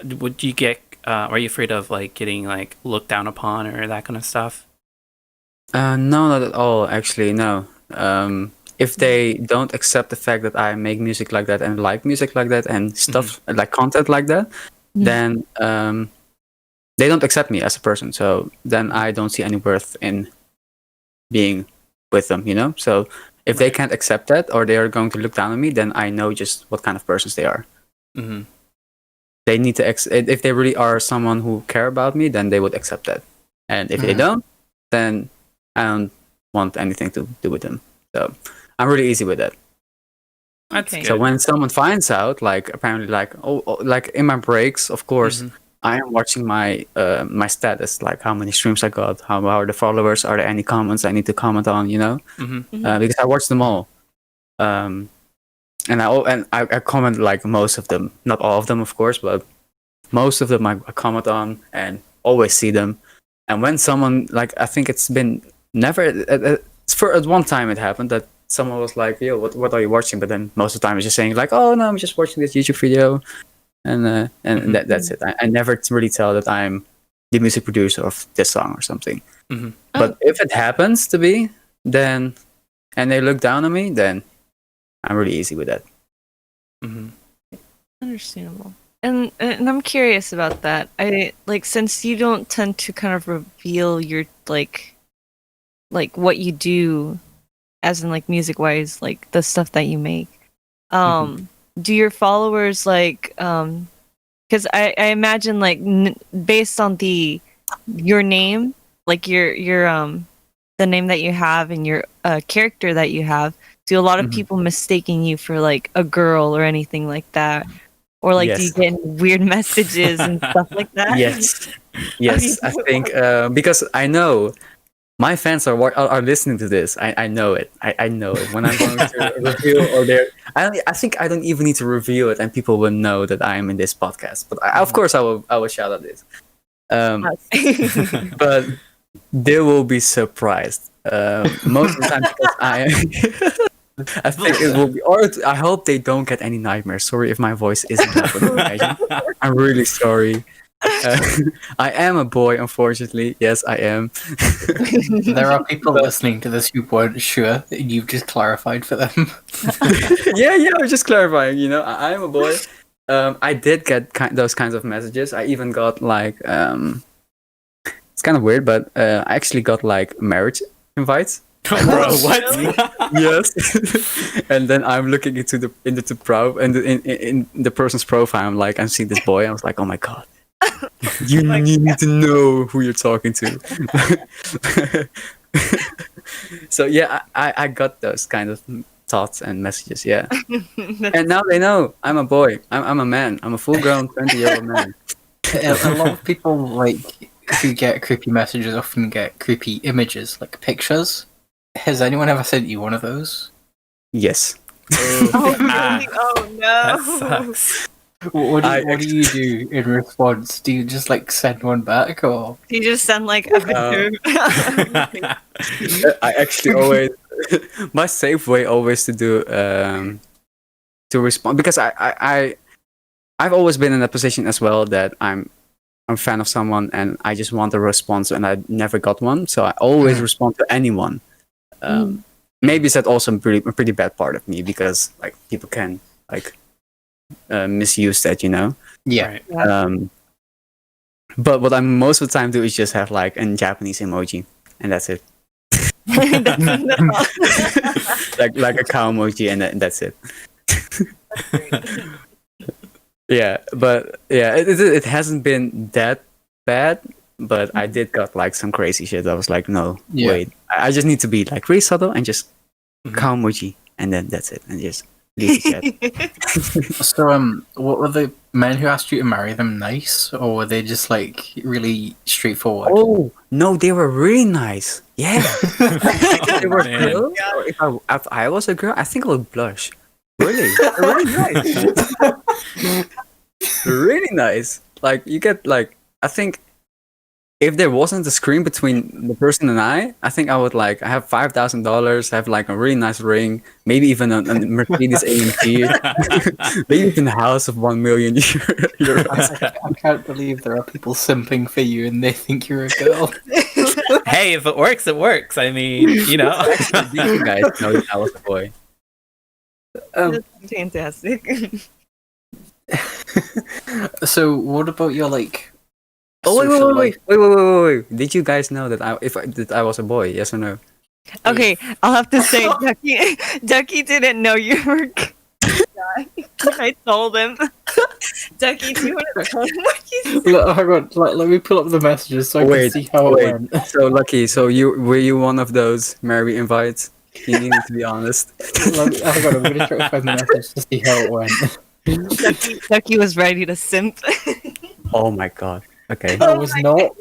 would you get? Are you afraid of like getting like looked down upon or that kind of stuff? No, not at all. Actually, no. If they don't accept the fact that I make music like that and like music like that and stuff like content like that, then they don't accept me as a person. So then I don't see any worth in being with them. So if they can't accept that or they are going to look down on me, then I know just what kind of persons they are. They need to if they really are someone who care about me, then they would accept that. And if they don't, then I don't want anything to do with them. So I'm really easy with that. That's good. So when someone finds out, like apparently, like like in my breaks, of course, I am watching my my status, like how many streams I got, how are the followers, are there any comments I need to comment on, because I watch them all. And I comment like most of them, not all of them, of course, but most of them I comment on and always see them. And when someone like I think it's been never at one time it happened that someone was like, "Yo, what are you watching?" But then most of the time it's just saying like, "Oh no, I'm just watching this YouTube video," and that's it. I never really tell that I'm the music producer of this song or something. But if it happens to be, then and they look down on me, then I'm really easy with that. Understandable. And I'm curious about that. I like since you don't tend to kind of reveal your like what you do, as in like music wise, like the stuff that you make. Do your followers like because I imagine like based on your name, like your the name that you have and your character that you have, do a lot of Mhm. people mistaking you for like a girl or anything like that? Or like, do you Yes. get weird messages and stuff like that? Yes, yes. I think because I know my fans are listening to this. I know it. I know it. When I'm going to reveal or there, I think I don't even need to reveal it, and people will know that I am in this podcast. But of course, I will shout out this. But they will be surprised. Most of the time because I think it will be, or I hope they don't get any nightmares. Sorry if my voice isn't that what you imagine. I'm really sorry. I am a boy, unfortunately. Yes, I am. There are people listening to this who weren't sure, and you've just clarified for them. yeah, I'm just clarifying. You know, I am a boy. I did get those kinds of messages. I even got like, it's kind of weird, but I actually got like marriage invites. Bro, what? Yes. And then I'm looking into the in the person's profile. I'm like, I'm seeing this boy. I was like, oh my god, you need to know who you're talking to. So yeah, I got those kind of thoughts and messages. Yeah, and now they know I'm a boy. I'm a man. I'm a full-grown 20-year-old man. A lot of people like who get creepy messages often get creepy images, like pictures. Has anyone ever sent you one of those? Yes. Oh, Ah. really? Oh That no. sucks. What do you do in response? Do you just like send one back, or You just send like a picture. I actually always my safe way always to do to respond, because I've always been in a position as well that I'm a fan of someone and I just want a response and I never got one, so I always respond to anyone. Maybe that's also a pretty bad part of me, because like people can like misuse that, you know. yeah? Right. But what I most of the time do is just have like a Japanese emoji, and that's it. like a cow emoji, and that's it. Yeah, but yeah, it hasn't been that bad, but I did got like some crazy shit. I was like, no, Yeah. wait, I just need to be like really subtle and just Mhm. cow emoji, and then that's it, and just leave the chat. So what were the men who asked you to marry them nice, or were they just like really straightforward? Oh no, they were really nice. Yeah, if they were Man. girls, or if I was a girl, I think I would blush. Really, they're really nice. Really nice. Like you get like, I think if there wasn't a screen between the person and I think I would like, I have $5,000, have like a really nice ring, maybe even a Mercedes AMG, maybe even a house of 1 million euros. I can't believe there are people simping for you and they think you're a girl. Hey, if it works, it works. I mean, you know. These guys know that I was a boy. That's fantastic. So what about your like? Oh social life? wait! Did you guys know that I was a boy? Yes or no? Okay, I'll have to say, Ducky didn't know you were. I told him. Ducky, do you want to tell him what you said? Look, hang on, let me pull up the messages so I Wait, can see how it went. So Lucky, so were you one of those Mary invites? You need to be honest. Hang on, I'm gonna try to find the message to see how it went. Ducky was ready to simp. Oh my god. Okay. I was not.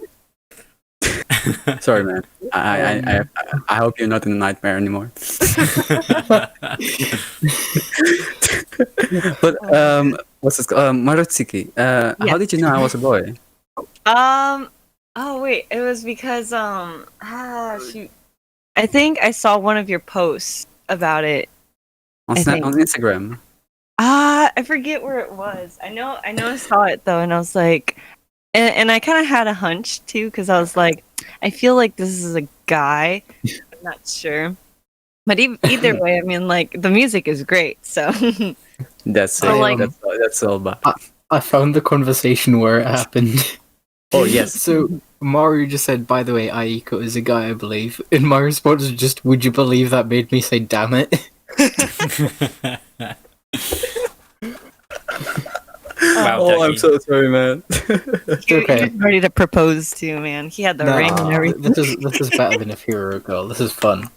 Sorry, man. I hope you're not in a nightmare anymore. But what's this? Marutsuki. How did you know I was a boy? Oh wait, it was because shoot. I think I saw one of your posts about it. On I think. on Instagram. I forget where it was. I know I saw it though, and I was like, and I kind of had a hunch too, because I was like, I feel like this is a guy. I'm not sure, but either way, I mean, like the music is great, so. That's it. Oh, like- That's all about. I found the conversation where it happened. Oh yes. So Mario just said, "By the way, Ayiko is a guy, I believe." And my response is just, "Would you believe that made me say damn it?" Wow, Oh, I'm Ducky. so sorry, man. He okay. was ready to propose to, man. He had the No, ring and everything. this is better than if you were a girl. This is fun.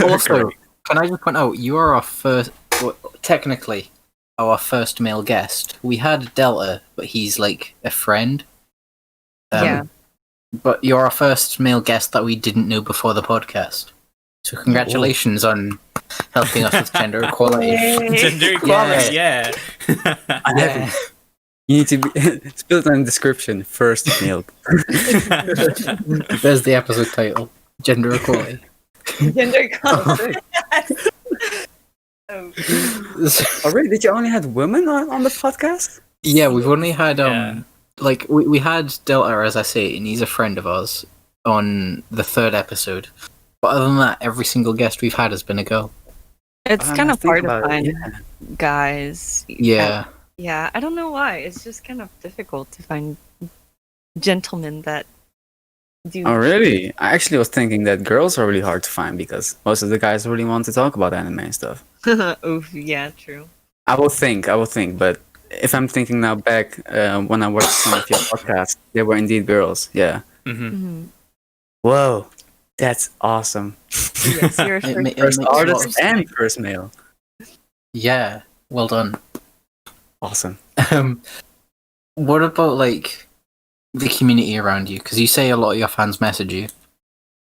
Also, can I just point out, you are our first, well, technically, our first male guest. We had Delta, but he's like a friend. Yeah. But you're our first male guest that we didn't know before the podcast. So congratulations on helping us with gender equality. Gender equality, yeah. I haven't. You need to be spell it in the description. First milk. There's the episode title. Gender equality. Gender equality. Oh. Oh, really? Did you only have women on the podcast? Yeah, we've only had Yeah. like we had Delta, as I say, and he's a friend of ours on the 3rd episode. But other than that, every single guest we've had has been a girl. It's I kind of think hard to about it, find yeah. guys. Yeah. Yeah, I don't know why. It's just kind of difficult to find gentlemen that do. Oh, really? I actually was thinking that girls are really hard to find because most of the guys really want to talk about anime and stuff. Oof, yeah, true. I will think, but if I'm thinking now back, when I watched some of your podcasts, they were indeed girls. Yeah. Mm-hmm. Mhm. Whoa, that's awesome. Yes, you're It sure. ma- it First makes a lot of artist sense. and first male. Yeah, well done. Awesome. What about like the community around you? Because you say a lot of your fans message you.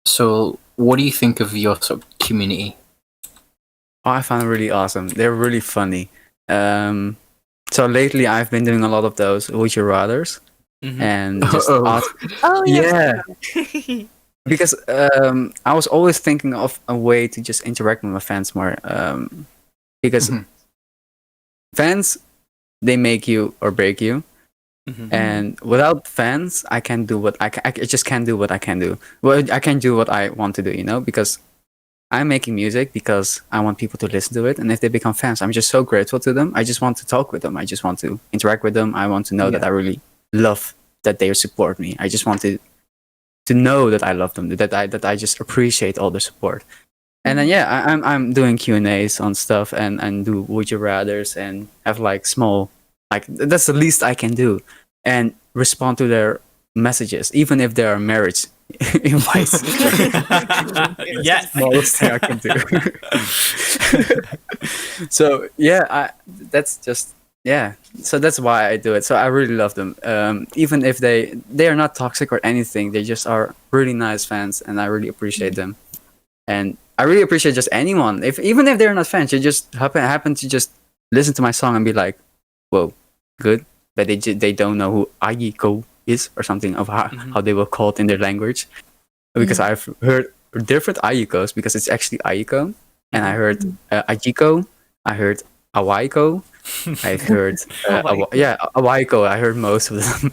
So, what do you think of your sort of community? Oh, I found it really awesome. They're really funny. So lately I've been doing a lot of those Would You Rathers. Mm-hmm. And just Uh-oh. ask, Oh yeah, yeah. because I was always thinking of a way to just interact with my fans more. Because Mhm. fans, they make you or break you. Mm-hmm. And without fans, I can't do what I just can't do what I can do. Well, I can't do what I want to do, because I'm making music because I want people to listen to it. And if they become fans, I'm just so grateful to them. I just want to talk with them. I just want to interact with them. I want to know that I really love that they support me. I just want to know that I love them, that I just appreciate all the support. And then I'm doing Q&As on stuff and do Would You Rathers and have like small, like that's the least I can do, and respond to their messages even if they are marriage invites. Yes. Smallest thing I can do. So that's just so that's why I do it. So I really love them, even if they are not toxic or anything. They just are really nice fans, and I really appreciate them. And I really appreciate just anyone, even if they're not fans, you just happen to just listen to my song and be like, whoa, good. But they don't know who Ayiko is or something of how they were called in their language, because I've heard different Ayikos, because it's actually Ayiko, and I heard Ajiko, I heard Awaiko, I heard Awaiko. I heard most of them.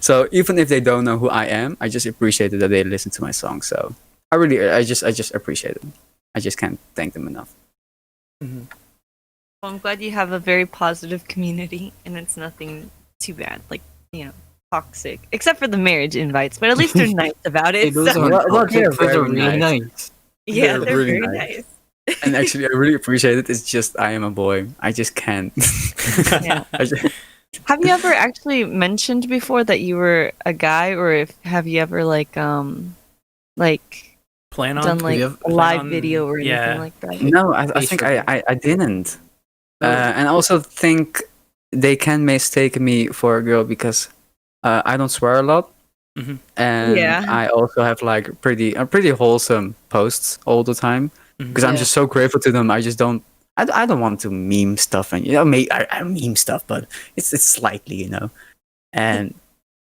So even if they don't know who I am, I just appreciate it that they listen to my song. So I just appreciate it. I just can't thank them enough. Mm-hmm. Well, I'm glad you have a very positive community, and it's nothing too bad, like toxic, except for the marriage invites. But at least they're nice about it. Those so- aren't Well, toxic, they're those are very really nice. nice. yeah, they're they're really very nice. nice. And actually, I really appreciate it. It's just I am a boy. I just can't. Yeah. I just- Have you ever actually mentioned before that you were a guy, or have you ever Plan on done like you a live on- video or anything yeah. like that? No, I think I didn't. And I also think they can mistake me for a girl because I don't swear a lot. Mhm. And Yeah. I also have like pretty wholesome posts all the time, because I'm Yeah. just so grateful to them. I just don't. I don't want to meme stuff, and I meme stuff, but it's slightly, and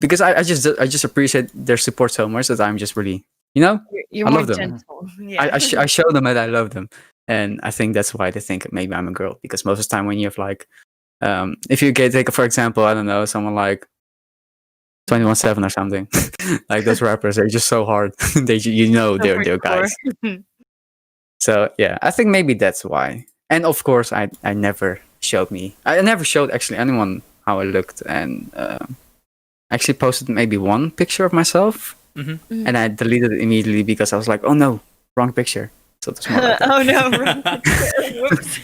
because I just appreciate their support so much that I'm just really, You're I more love them. gentle. Yeah. I show them that I love them, and I think that's why they think maybe I'm a girl, because most of the time when you have like, if you take for example, I don't know, someone like 21/7 or something, like those rappers, they're just so hard. they're they're guys. So yeah, I think maybe that's why. And of course, I never showed actually anyone how I looked, and actually posted maybe one picture of myself, Mm-hmm. and I deleted it immediately because I was like, oh no, wrong picture. So it's more like that. Oh no! Whoops.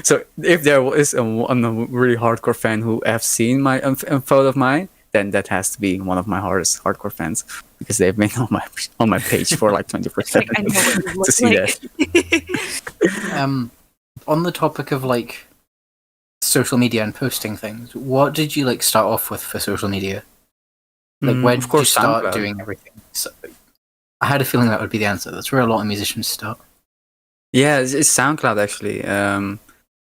So if there is a really hardcore fan who have seen my photo of mine, then that has to be one of my hardcore fans, because they've been on my page for like 24/7 I know what you look to see like. that. On the topic of like social media and posting things, what did you like start off with for social media? Like, where did of course, you start SoundCloud. doing everything? So, I had a feeling that would be the answer. That's where a lot of musicians start. Yeah, it's SoundCloud actually,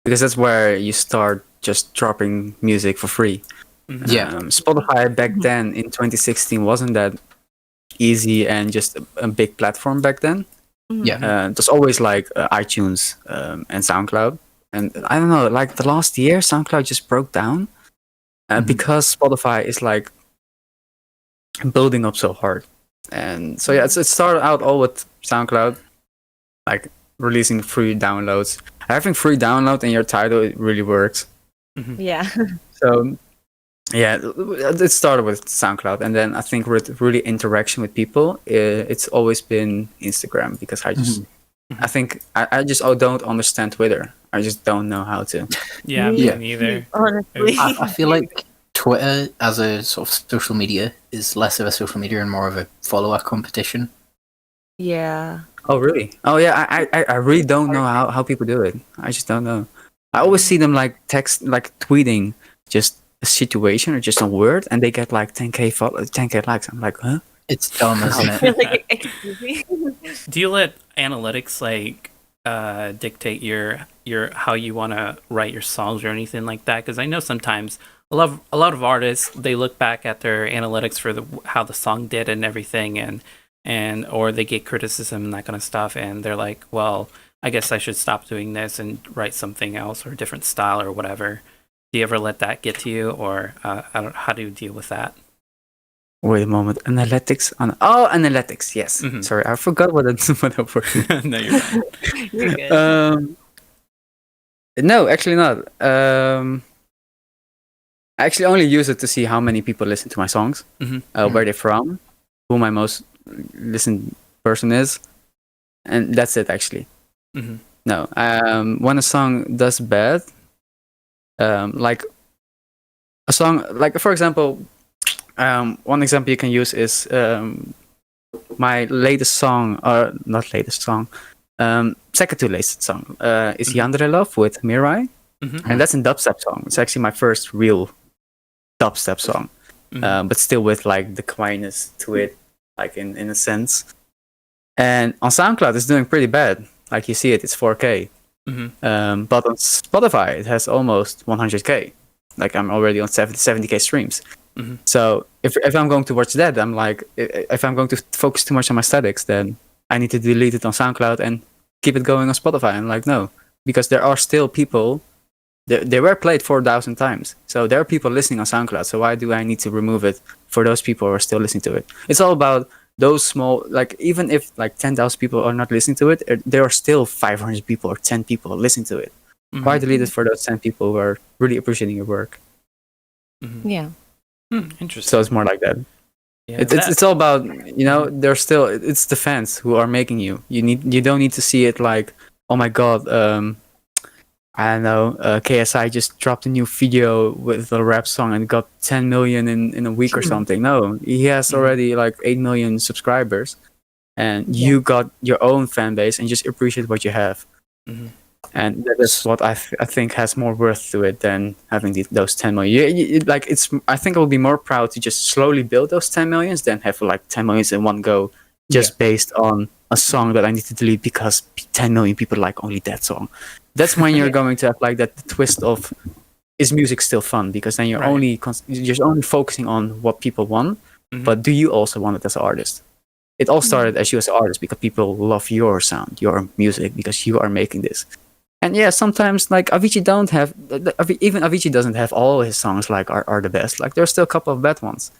because that's where you start just dropping music for free. Yeah. Spotify back then in 2016 wasn't that easy and just a big platform back then. Yeah. There's always like iTunes and SoundCloud, and I don't know, like the last year SoundCloud just broke down because Spotify is like building up so hard. And so yeah, it started out all with SoundCloud, like releasing free downloads. Having free download in your title, it really works. Yeah. So yeah, it started with SoundCloud, and then I think with really interaction with people, it's always been Instagram, because I think I just don't understand Twitter. I just don't know how to. Yeah, Yeah. me neither. Honestly. I feel like Twitter as a sort of social media is less of a social media and more of a follower competition. Yeah. Oh really? Oh yeah, I really don't know how people do it. I just don't know. I always see them like tweeting just a situation or just a word, and they get like 10k likes. I'm like, huh? It's dumb, isn't You're it? like, excuse me. Do you let analytics like dictate your how you want to write your songs or anything like that? Because I know sometimes a lot of artists, they look back at their analytics for how the song did and everything, and or they get criticism and that kind of stuff, and they're like, well, I guess I should stop doing this and write something else or a different style or whatever. Do you ever let that get to you, or how do you deal with that? Wait a moment. Analytics on. Oh, analytics. Yes. Mhm. Sorry, I forgot what that word. No, you're fine. You're good. No, actually not. I actually only use it to see how many people listen to my songs, where they're from, who my most listened person is, and that's it actually. No, when a song does bad, like a song, like for example, one example you can use is my latest song, or not latest song, second to latest song is Yandere Love with Mirai, and that's a dubstep song. It's actually my first real dubstep song, but still with like the quietness to it, like in a sense. And on SoundCloud, it's doing pretty bad. Like you see it, it's 4K. But on Spotify, it has almost 100K. Like I'm already on 70K streams. So if I'm going to watch that, I'm like, if I'm going to focus too much on my aesthetics, then I need to delete it on SoundCloud and keep it going on Spotify. I'm like, no, because there are still people. They were played 4,000 times. So there are people listening on SoundCloud. So why do I need to remove it for those people who are still listening to it? It's all about those small, like even if like 10,000 people are not listening to it, there are still 500 people or 10 people listening to it. Why delete it for those 10 people who are really appreciating your work? Yeah. Interesting. So it's more like that. Yeah, It's all about, there's still, it's the fans who are making you. You don't need to see it like, oh my god, I don't know, KSI just dropped a new video with a rap song and got 10 million in a week or something. No, he has already like 8 million subscribers, and you got your own fan base, and just appreciate what you have. And that is what I think has more worth to it than having those 10 million. I think I would be more proud to just slowly build those 10 millions than have like 10 millions in one go, just based on a song that I need to delete because 10 million people like only that song. That's when you're going to have like that twist of, is music still fun? Because then you're only focusing on what people want, but do you also want it as an artist? It all started as you as an artist because people love your sound, your music, because you are making this. And yeah, sometimes like Avicii even Avicii doesn't have all his songs like are the best. Like there's still a couple of bad ones,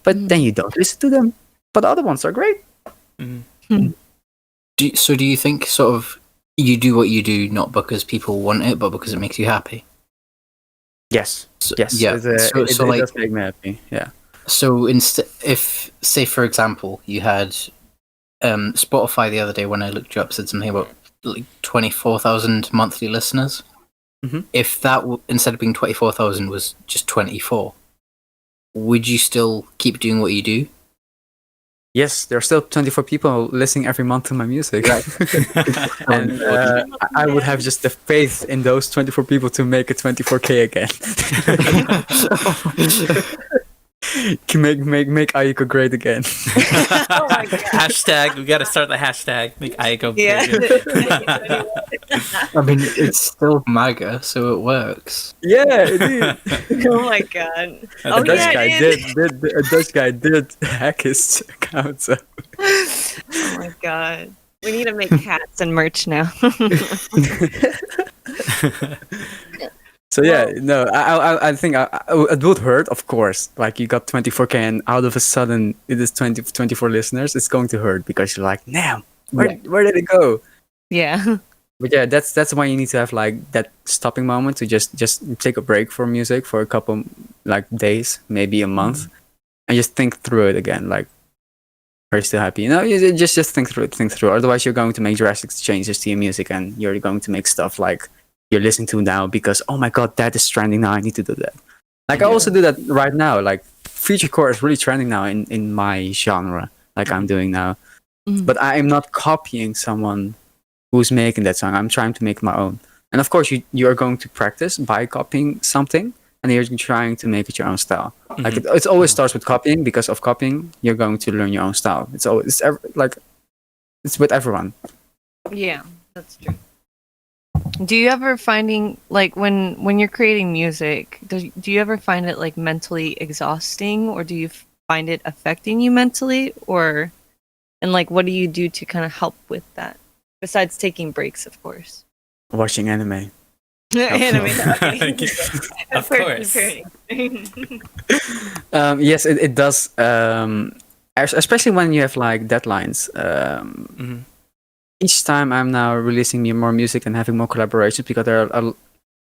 but then you don't listen to them. But the other ones are great. Do you think sort of you do what you do not because people want it, but because it makes you happy? Yes. Yes. Yeah. It like, does make me happy. Yeah. So if, say for example, you had Spotify the other day when I looked you up said something about like 24,000 monthly listeners. If that instead of being 24,000 was just 24, would you still keep doing what you do? Yes, there are still 24 people listening every month to my music. Right. And I would have just the faith in those 24 people to make it 24K again. make Ayiko great again. Oh my God. Hashtag, we gotta start the hashtag. Make Ayiko Yeah. I mean, it's still MAGA, so it works. Yeah, it is. Oh my God. A Oh, Dutch yeah, guy it is. a Dutch guy did hack his account. So. Oh my God. We need to make hats and merch now. So yeah, no, I think it would hurt, of course. Like you got 24K and out of a sudden it is 24 listeners. It's going to hurt because you're like, damn, where did it go? Yeah. But yeah, that's why you need to have like that stopping moment to just take a break from music for a couple like days, maybe a month, and just think through it again. Like, are you still happy? You know, you just think through it. Otherwise, you're going to make drastic changes to your music, and you're going to make stuff like you're listening to now because oh my god, that is trending now. I need to do that. Like I also do that right now. Like featurecore is really trending now in my genre. Like I'm doing now, but I am not copying someone who's making that song. I'm trying to make my own. And of course, you are going to practice by copying something, and you're trying to make it your own style. Like it always starts with copying. Because of copying, you're going to learn your own style. It's with everyone. Yeah, that's true. Do you ever finding like when you're creating music, do you ever find it like mentally exhausting, or do you find it affecting you mentally, and like what do you do to kind of help with that besides taking breaks, of course? Watching anime. Anime. Of course. Yes, it does. Especially when you have like deadlines. Each time I'm now releasing more music and having more collaborations because there are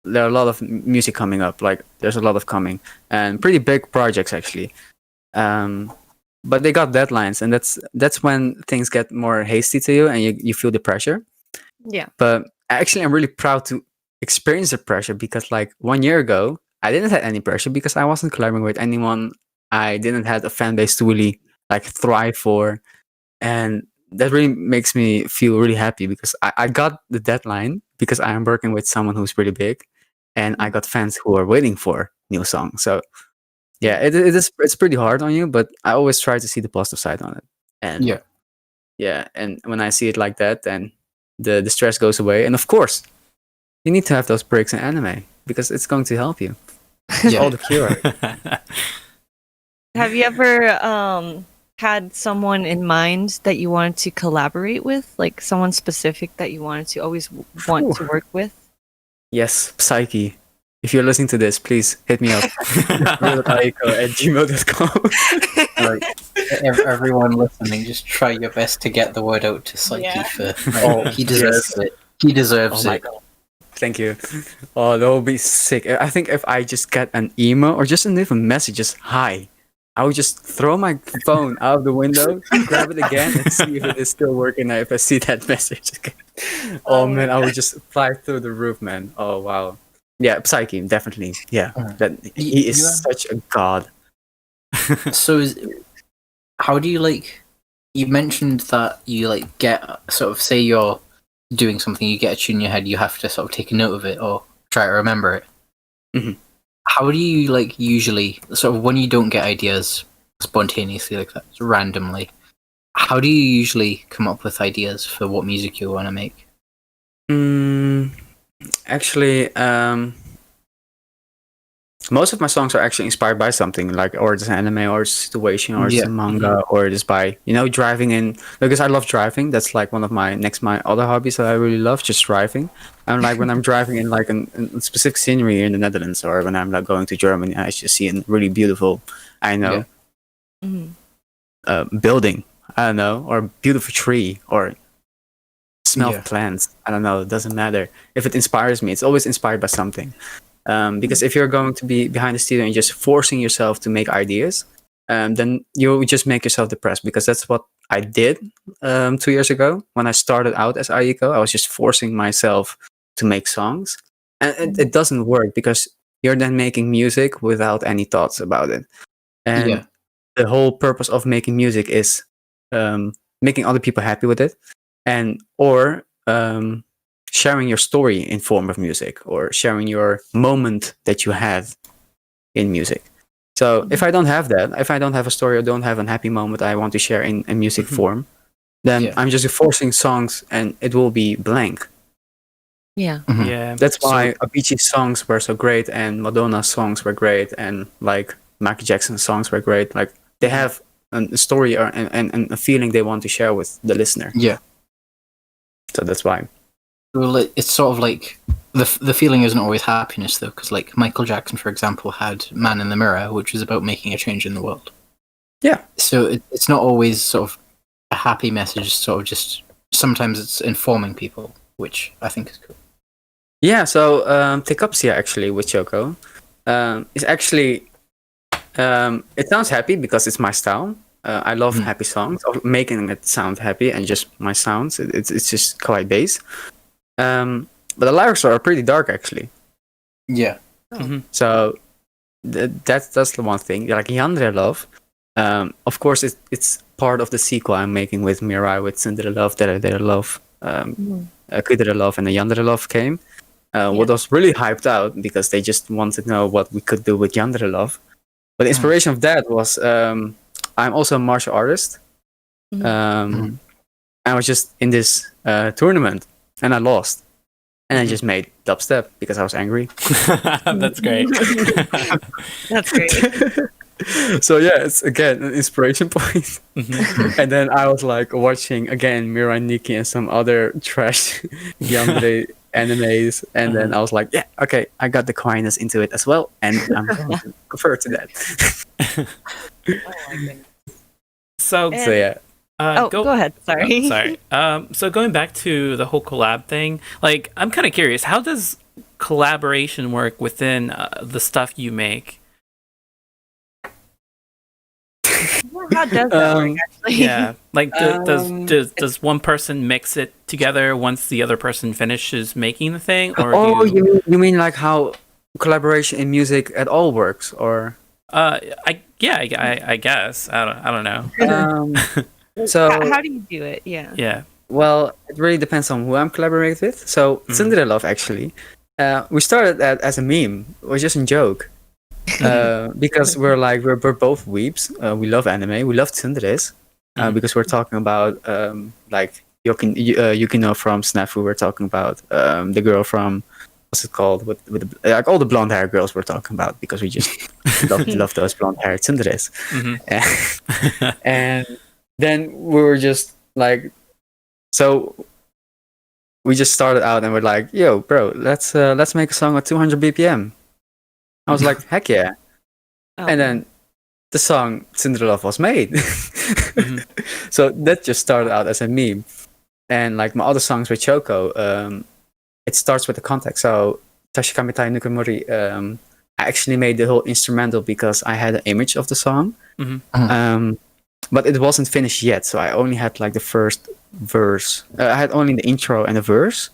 a lot of music coming up. Like there's a lot of coming and pretty big projects actually. But they got deadlines, and that's when things get more hasty to you and you feel the pressure. Yeah. But actually, I'm really proud to experience the pressure because like 1 year ago, I didn't have any pressure because I wasn't collaborating with anyone. I didn't have a fan base to really like thrive for, and that really makes me feel really happy because I got the deadline because I am working with someone who's pretty big, and I got fans who are waiting for new songs. So yeah, it's pretty hard on you, but I always try to see the positive side on it. And yeah, and when I see it like that, then the stress goes away. And of course, you need to have those breaks in anime because it's going to help you. It's all the cure. Have you ever had someone in mind that you wanted to collaborate with, like someone specific that you wanted to always want to work with? Yes, Psyche. If you're listening to this, please hit me up. Ayiko@gmail.com. Like, everyone listening, just try your best to get the word out to Psyche for. He deserves it. He deserves it. God. Thank you. Oh, that would be sick. I think if I just get an email or just a different message, just hi, I would just throw my phone out of the window, grab it again, and see if it is still working. If I see that message again. Oh man, I would just fly through the roof, man. Oh wow. Yeah, Psyche, definitely. Yeah, that he is such a god. So, how do you like? You mentioned that you like get sort of say you're doing something, you get a tune in your head, you have to sort of take a note of it or try to remember it. How do you like usually sort of when you don't get ideas spontaneously like that, randomly? How do you usually come up with ideas for what music you want to make? Actually, most of my songs are actually inspired by something, like or it's an anime, or it's a situation, or it's a manga, or it's by driving in. Because I love driving. That's like one of my other hobbies that I really love, just driving. And like when I'm driving in like a specific scenery in the Netherlands, or when I'm like going to Germany, I just see a really beautiful, building. I don't know, or beautiful tree, or smell of plants. I don't know. It doesn't matter. If it inspires me, it's always inspired by something. Because if you're going to be behind the studio and just forcing yourself to make ideas, then you just make yourself depressed. Because that's what I did 2 years ago when I started out as Ayiko. I was just forcing myself to make songs, and it doesn't work because you're then making music without any thoughts about it. And the whole purpose of making music is making other people happy with it, or sharing your story in form of music, or sharing your moment that you had in music. So if I don't have that, if I don't have a story or don't have a happy moment I want to share in a music form, then I'm just forcing songs and it will be blank. Yeah. Yeah. That's why Avicii's songs were so great and Madonna's songs were great and like Michael Jackson's songs were great. Like they have a story and a feeling they want to share with the listener. Yeah. So that's why. Well, it's sort of like the feeling isn't always happiness though, because like Michael Jackson, for example, had "Man in the Mirror," which is about making a change in the world. Yeah. So it's not always sort of a happy message. Sort of just sometimes it's informing people, which I think is cool. Yeah. So Tecupsia actually with Choco is actually it sounds happy because it's my style. I love happy songs, of making it sound happy and just my sounds. It's just kawaii bass. But the lyrics are pretty dark actually. Yeah. So that's the one thing. Like Yandere Love, of course it's part of the sequel I'm making with Mirai, with Cinderella Love, Dere Love, Kudere Love, and the Yandere Love came. What was really hyped out because they just wanted to know what we could do with Yandere Love. But the inspiration of that was I'm also a martial artist. I was just in this tournament and I lost. And I just made dubstep because I was angry. That's great. That's great. So yeah, it's again an inspiration point. And then I was like watching again Mirai Nikki and some other trash yandere animes, and then I was like, yeah, okay, I got the kawaiiness into it as well, and I'm going to refer to that. Oh my goodness. So yeah. Go ahead. Sorry. Sorry. So going back to the whole collab thing, like I'm kind of curious, how does collaboration work within the stuff you make? How does that work, actually? Yeah, like does one person mix it together once the other person finishes making the thing, or you mean like how collaboration in music at all works, or? I guess I don't know. So how do you do it? Yeah. Yeah. Well, it really depends on who I'm collaborating with. So Cinderella Love actually, we started that as a meme. It was just a joke. Because we're both weeps. We love anime. We love tsundere. Because we're talking about like Yukino from Snafu. We're talking about the girl from what's it called with like all the blonde hair girls we're talking about because we just love those blonde hair tsundere. And then we were just like, so we just started out and we're like, yo, bro, let's make a song at 200 BPM. I was like, heck yeah. Oh. And then the song Cinderella was made. So that just started out as a meme. And like my other songs with Choco, it starts with the context. So Tashikamitai Nukamori, I actually made the whole instrumental because I had an image of the song. But it wasn't finished yet. So I only had like the first verse. I had only the intro and the verse.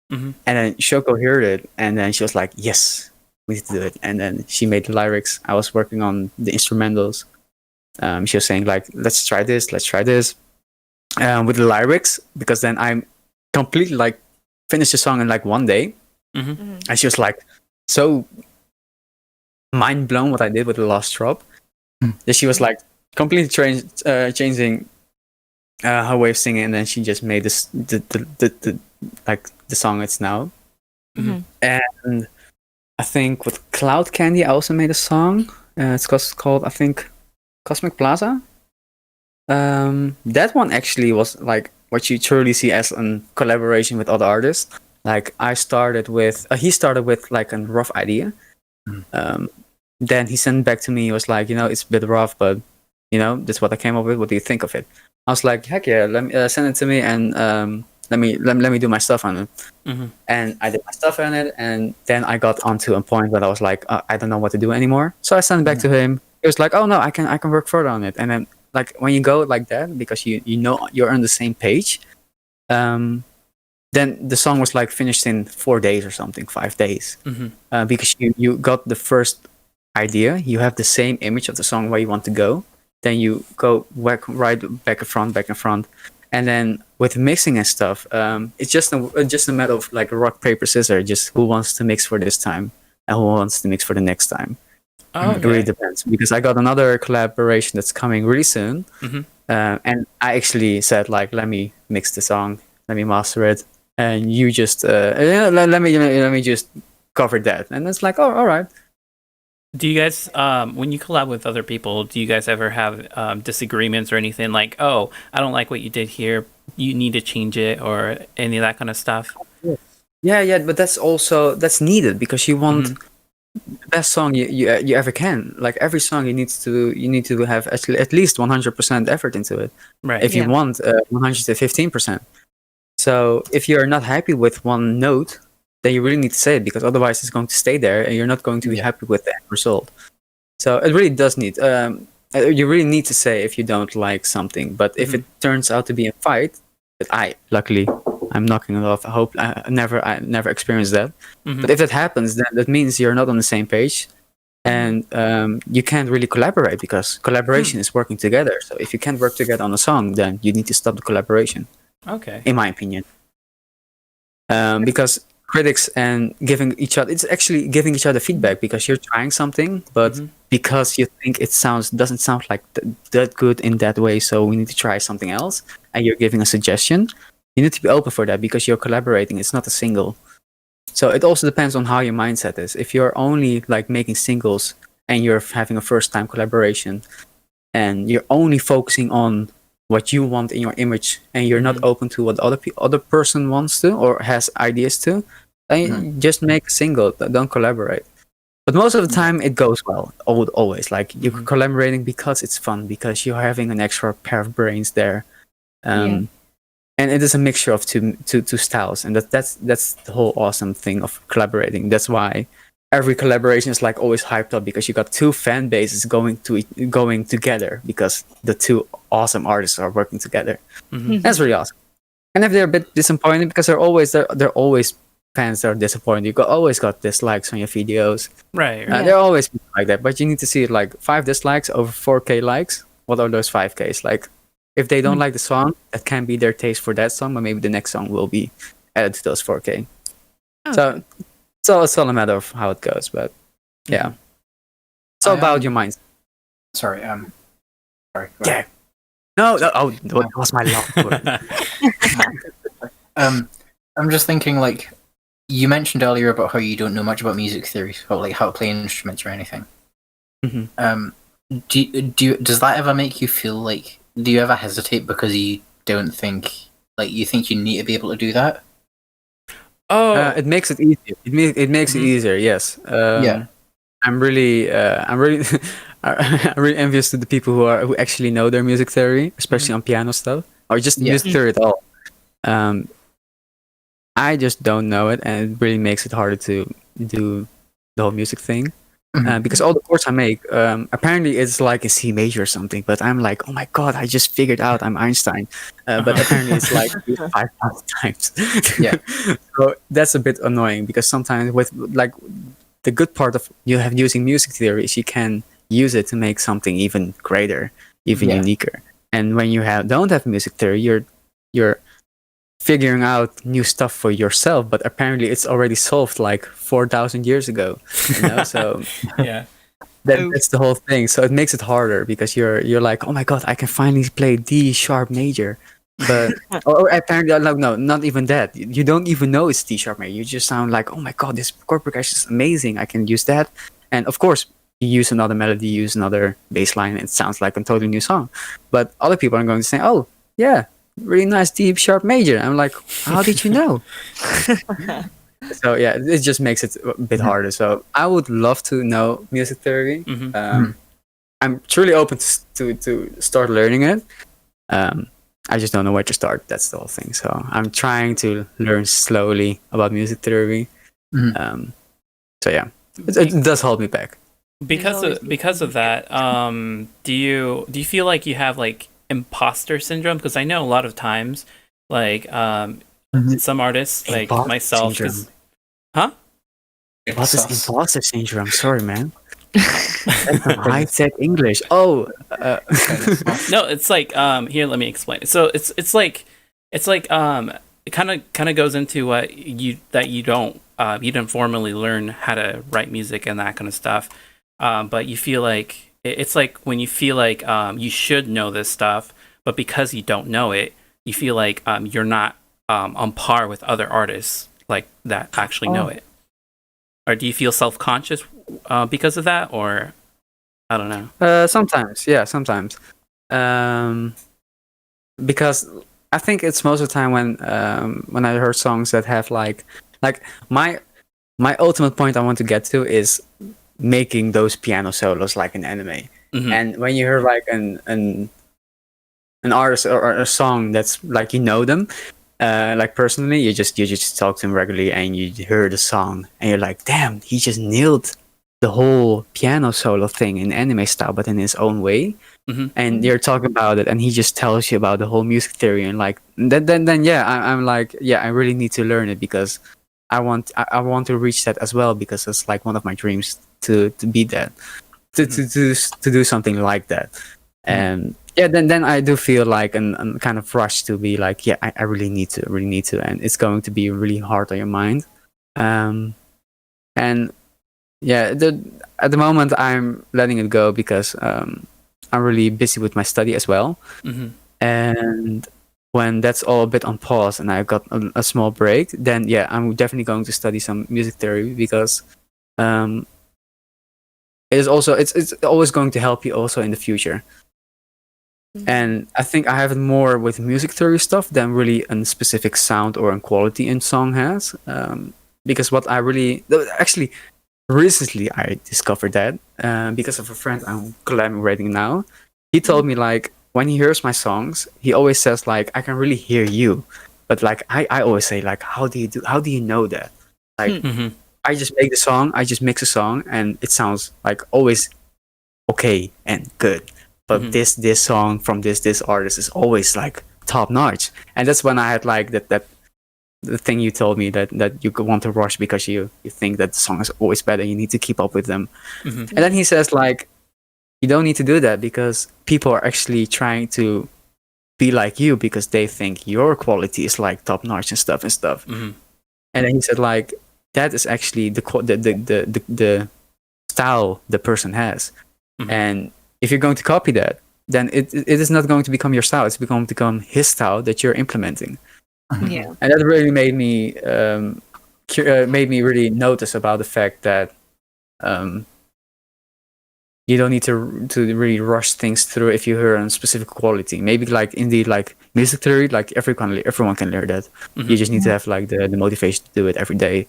And then Choco heard it and then she was like, yes, we need to do it. And then she made the lyrics. I was working on the instrumentals. She was saying like, let's try this with the lyrics, because then I'm completely like finished the song in like one day. And she was like so mind blown what I did with the last drop that she was like completely changing her way of singing, and then she just made this the like the song it's now. And I think with Cloud Candy, I also made a song. It's called, I think, Cosmic Plaza. That one actually was like what you truly see as a collaboration with other artists. Like I started with, he started with like a rough idea. Then he sent it back to me. He was like, it's a bit rough, but this is what I came up with. What do you think of it? I was like, heck yeah, let me send it to me and let me do my stuff on it. And I did my stuff on it, and then I got onto a point where I was like, I don't know what to do anymore. So I sent it back to him. He was like, oh no, I can work further on it. And then like when you go like that, because you know you're on the same page, then the song was like finished in 4 days or something, 5 days, because you got the first idea, you have the same image of the song where you want to go, then you go right back and front, and then with mixing and stuff, it's just a matter of like rock paper scissors, just who wants to mix for this time and who wants to mix for the next time. Oh, It really depends, because I got another collaboration that's coming really soon, and I actually said like, let me mix the song, let me master it, and you just let me just cover that, and it's like, oh, all right. Do you guys, when you collab with other people, do you guys ever have disagreements or anything like, oh, I don't like what you did here, you need to change it, or any of that kind of stuff? Yeah, but that's needed, because you want the best song you ever can. Like every song, you need to have at least 100% effort into it. Right. If you want 115%. So if you're not happy with one note, then you really need to say it, because otherwise it's going to stay there and you're not going to be happy with the end result. So it really does need, you really need to say if you don't like something. But if it turns out to be a fight, that luckily, I'm knocking it off. I hope I never experienced that. But if that happens, then that means you're not on the same page, and you can't really collaborate, because collaboration is working together. So if you can't work together on a song, then you need to stop the collaboration. Okay. In my opinion, because critics and it's actually giving each other feedback, because you're trying something, but because you think it doesn't sound like that good in that way, so we need to try something else, and you're giving a suggestion. You need to be open for that, because you're collaborating. It's not a single. So it also depends on how your mindset is. If you're only like making singles and you're having a first time collaboration, and you're only focusing on what you want in your image, and you're not open to what other person wants to or has ideas to, then just make a single. Don't collaborate. But most of the time it goes well. Always, like you're collaborating because it's fun, because you're having an extra pair of brains there, and it is a mixture of two styles, and that's the whole awesome thing of collaborating. That's why every collaboration is like always hyped up, because you got two fan bases going together, because the two awesome artists are working together. That's really awesome. And if they're a bit disappointed, because they're always fans that are disappointed, you always got dislikes on your videos. Right. They're always like that, but you need to see it like 5 dislikes over 4K likes. What are those 5Ks? Like, if they don't like the song, that can be their taste for that song, but maybe the next song will be added to those 4K. So it's all a matter of how it goes, but yeah. It's all about your mind. Sorry. Sorry. Yeah. No. Oh, that was my last word. I'm just thinking, like, you mentioned earlier about how you don't know much about music theory, or like how to play instruments or anything. Does that ever make you feel like? Do you ever hesitate because you don't think, like, you think you need to be able to do that? Oh, it makes it easier. It makes it easier. Yes. I'm really I'm really envious to the people who actually know their music theory, especially on piano stuff, or just music theory at all. I just don't know it, and it really makes it harder to do the whole music thing. Because all the chords I make, apparently it's like a C major or something, but I'm like, oh my god, I just figured out I'm Einstein. But apparently it's like 5,000 times. So that's a bit annoying, because sometimes with like the good part of using music theory is you can use it to make something even greater, even uniquer. And when you don't have music theory, you're figuring out new stuff for yourself, but apparently it's already solved like 4,000 years ago. You know, so that's the whole thing. So it makes it harder, because you're like, oh my god, I can finally play D sharp major, but or apparently no, not even that. You don't even know it's D sharp major. You just sound like, oh my god, this chord progression is amazing. I can use that, and of course you use another melody, you use another bass line, and it sounds like a totally new song. But other people are going to say, oh yeah, really nice D sharp major. I'm like, how did you know? So yeah, it just makes it a bit harder. So I would love to know music theory. I'm truly open to start learning it. I just don't know where to start. That's the whole thing. So I'm trying to learn slowly about music theory. So yeah, it does hold me back. because of that, do you feel like you have like imposter syndrome? Because I know a lot of times, like some artists like Imposter myself, syndrome. huh? What is imposter syndrome? Sorry, man. That's some high-tech English. Oh, No, it's like here, let me explain. So it's like it kind of goes into what you didn't formally learn how to write music and that kind of stuff. But you feel like it's like when you feel like you should know this stuff, but because you don't know it, you feel like you're not on par with other artists like that actually know it. Or do you feel self-conscious because of that, or I don't know? sometimes, yeah, sometimes. Because I think it's most of the time when I heard songs that have like my ultimate point I want to get to is making those piano solos like an anime. Mhm. And when you hear like an artist or a song that's like you know them, like personally, you just talk to him regularly and you hear the song and you're like, damn, he just nailed the whole piano solo thing in anime style, but in his own way. Mhm. And you're talking about it, and he just tells you about the whole music theory, and like then yeah, I'm like, yeah, I really need to learn it because I want to reach that as well, because it's like one of my dreams to be that, to do something like that. And yeah, then I do feel like an kind of rush to be like, yeah, I really need to, and it's going to be really hard on your mind. And yeah, at the moment I'm letting it go because I'm really busy with my study as well. Mhm. And when that's all a bit on pause and I got a small break, then yeah, I'm definitely going to study some music theory, because it is also it's always going to help you also in the future. And I think I have it more with music theory stuff than really a specific sound or a quality in song has. Because what I really actually recently I discovered that because of a friend I'm collaborating now. He told me like when he hears my songs, he always says like, I can really hear you, but like I always say like, how do you know that? Like Mhm. I just make the song, I just mix a song, and it sounds like always okay and good. But Mhm. this song from this artist is always like top notch, and that's when I had like that the thing you told me that you could want to rush because you think that the song is always better. You need to keep up with them, Mhm. and then he says like, you don't need to do that because people are actually trying to be like you because they think your quality is like top notch and stuff. Mhm. And then he said like, that is actually the style the person has. Mhm. And if you're going to copy that, then it is not going to become your style. It's going to become his style that you're implementing. Yeah. And that really made me really notice about the fact that you don't need to really rush things through if you hear a specific quality. Maybe like indeed like music theory, like everyone can learn that. You just need to have like the motivation to do it every day.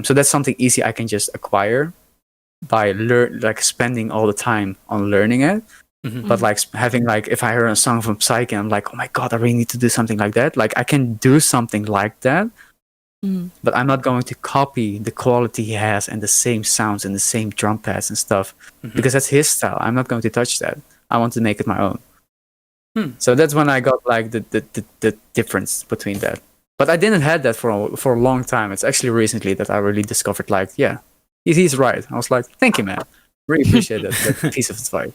So that's something easy I can just acquire by spending all the time on learning it. Mhm. But like having like, if I hear a song from Psyche, I'm like, oh my god, I really need to do something like that. Like I can do something like that, but I'm not going to copy the quality he has and the same sounds and the same drum pads and stuff, because that's his style. I'm not going to touch that. I want to make it my own. So that's when I got like the difference between that. But I didn't have that for a long time. It's actually recently that I really discovered like, yeah, he's right. I was like, thank you, man. Really appreciate that piece of advice.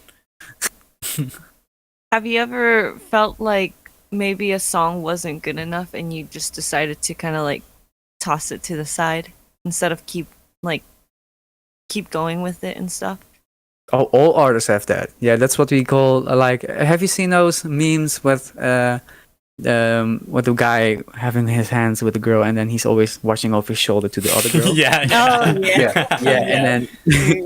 Have you ever felt like maybe a song wasn't good enough and you just decided to kind of like toss it to the side instead of keep going with it and stuff? Oh, all artists have that. Yeah, that's what we call like. Have you seen those memes with the guy having his hands with the girl, and then he's always watching off his shoulder to the other girl? Yeah. Oh, yeah. And then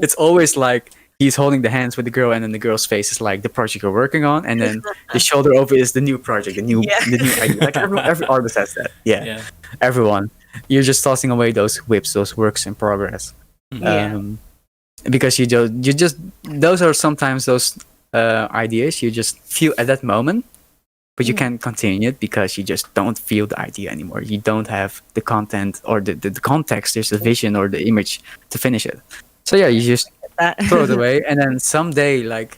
it's always like he's holding the hands with the girl, and then the girl's face is like the project you're working on, and then the shoulder over is the new project, the new idea. Like every artist has that. Yeah, everyone. You're just tossing away those whips, those works in progress. Because you just those are sometimes those ideas you just feel at that moment, but you can't continue it because you just don't feel the idea anymore. You don't have the content or the context, there's the vision or the image to finish it. So yeah, you just that. throw it away, and then someday, like,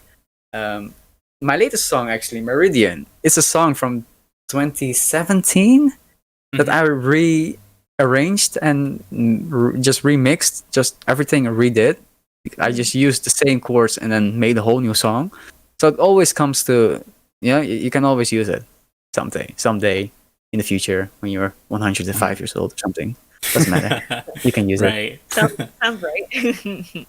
my latest song actually, Meridian, it's a song from 2017 that I rearranged and just remixed, just everything redid. I just used the same chords and then made a whole new song. So it always comes to, you can always use it someday in the future when you're 105 years old or something. Doesn't matter. You can use it. Sounds right.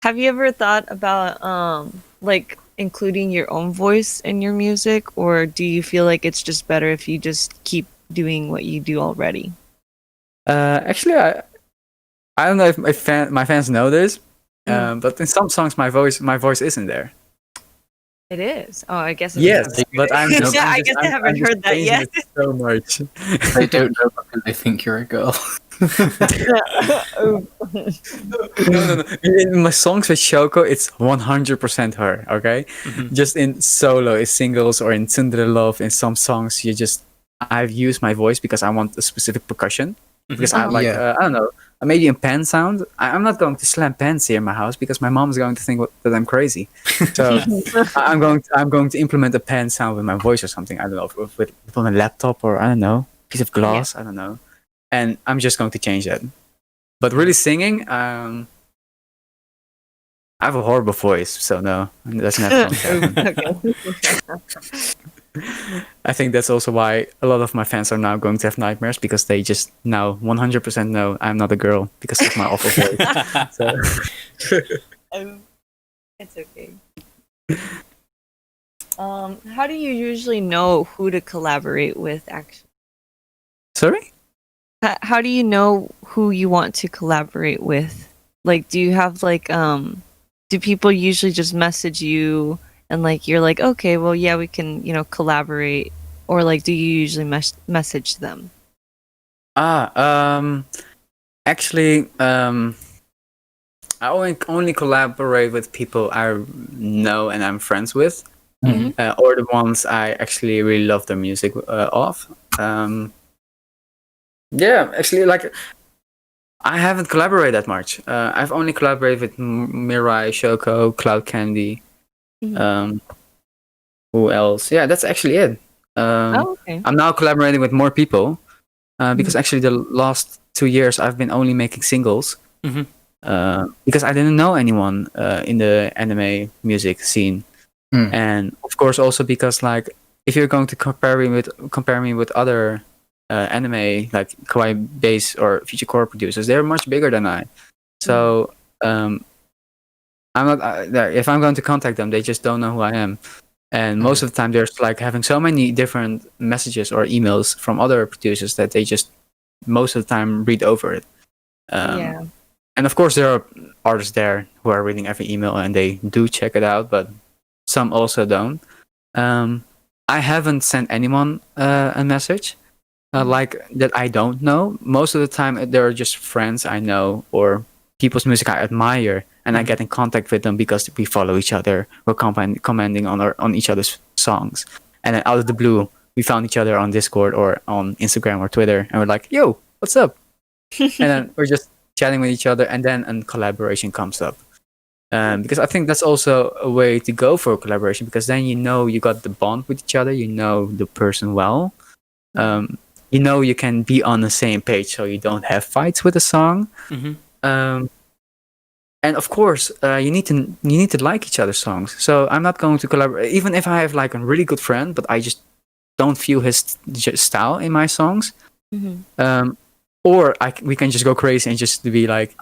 Have you ever thought about like including your own voice in your music, or do you feel like it's just better if you just keep doing what you do already? Actually, I don't know if my fans know this, but in some songs my voice isn't there. It is. Oh, I guess. Yes, but I haven't heard that yet. So much. They don't know because they think you're a girl. No. In my songs with Shoko, it's 100% her. Okay, just in solo, in singles, or in Cinderella, in some songs, I've used my voice because I want a specific percussion. Because I like, I don't know, maybe a pen sound. I'm not going to slam pens here in my house because my mom is going to think that I'm crazy. So I'm going to implement a pen sound with my voice or something. I don't know, with on a laptop or I don't know, piece of glass. I don't know, and I'm just going to change that. But really singing, I have a horrible voice, so no, that's not going to happen. I think that's also why a lot of my fans are now going to have nightmares because they just now 100% know I'm not a girl because of my awful voice. So. It's okay. How do you usually know who to collaborate with? Actually, Sorry? How do you know who you want to collaborate with? Like, do you have like do people usually just message you? And like you're like, okay, well, yeah, we can, collaborate, or like, do you usually message them? Actually, I only collaborate with people I know and I'm friends with, or the ones I actually really love their music of. Actually, like I haven't collaborated that much. I've only collaborated with Mirai, Shoko, Cloud Candy. Who else? Yeah, that's actually it. Okay. I'm now collaborating with more people because actually the last 2 years I've been only making singles because I didn't know anyone in the anime music scene, and of course also because like if you're going to compare me with other anime like kawaii base or feature core producers, they're much bigger than I. So I'm not. If I'm going to contact them, they just don't know who I am, and most of the time there's like having so many different messages or emails from other producers that they just most of the time read over it. And of course there are artists there who are reading every email and they do check it out, but some also don't. I haven't sent anyone a message like that I don't know. Most of the time they're just friends I know or people's music I admire. And I get in contact with them because we follow each other. We're commenting on each other's songs. And then out of the blue, we found each other on Discord or on Instagram or Twitter. And we're like, yo, what's up? And then we're just chatting with each other. And then a collaboration comes up. Because I think that's also a way to go for a collaboration. Because then you got the bond with each other. You know the person well. You can be on the same page so you don't have fights with the song. And of course, you need to like each other's songs. So I'm not going to collaborate, even if I have like a really good friend, but I just don't feel his style in my songs. Or we can just go crazy and just be like,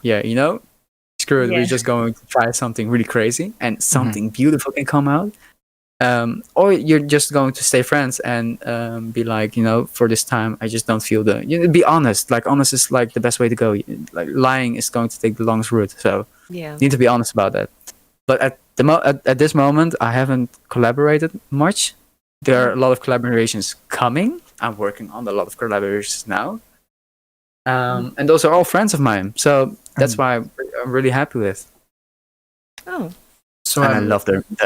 screw it. We're just going to try something really crazy, and something beautiful can come out. Or you're just going to stay friends and be like, for this time, I just don't feel be honest. Like honest is like the best way to go. Like lying is going to take the longest route. So you need to be honest about that. But at this moment, I haven't collaborated much. There are a lot of collaborations coming. I'm working on a lot of collaborations now. And those are all friends of mine. So that's why I'm really happy with. Oh. So and I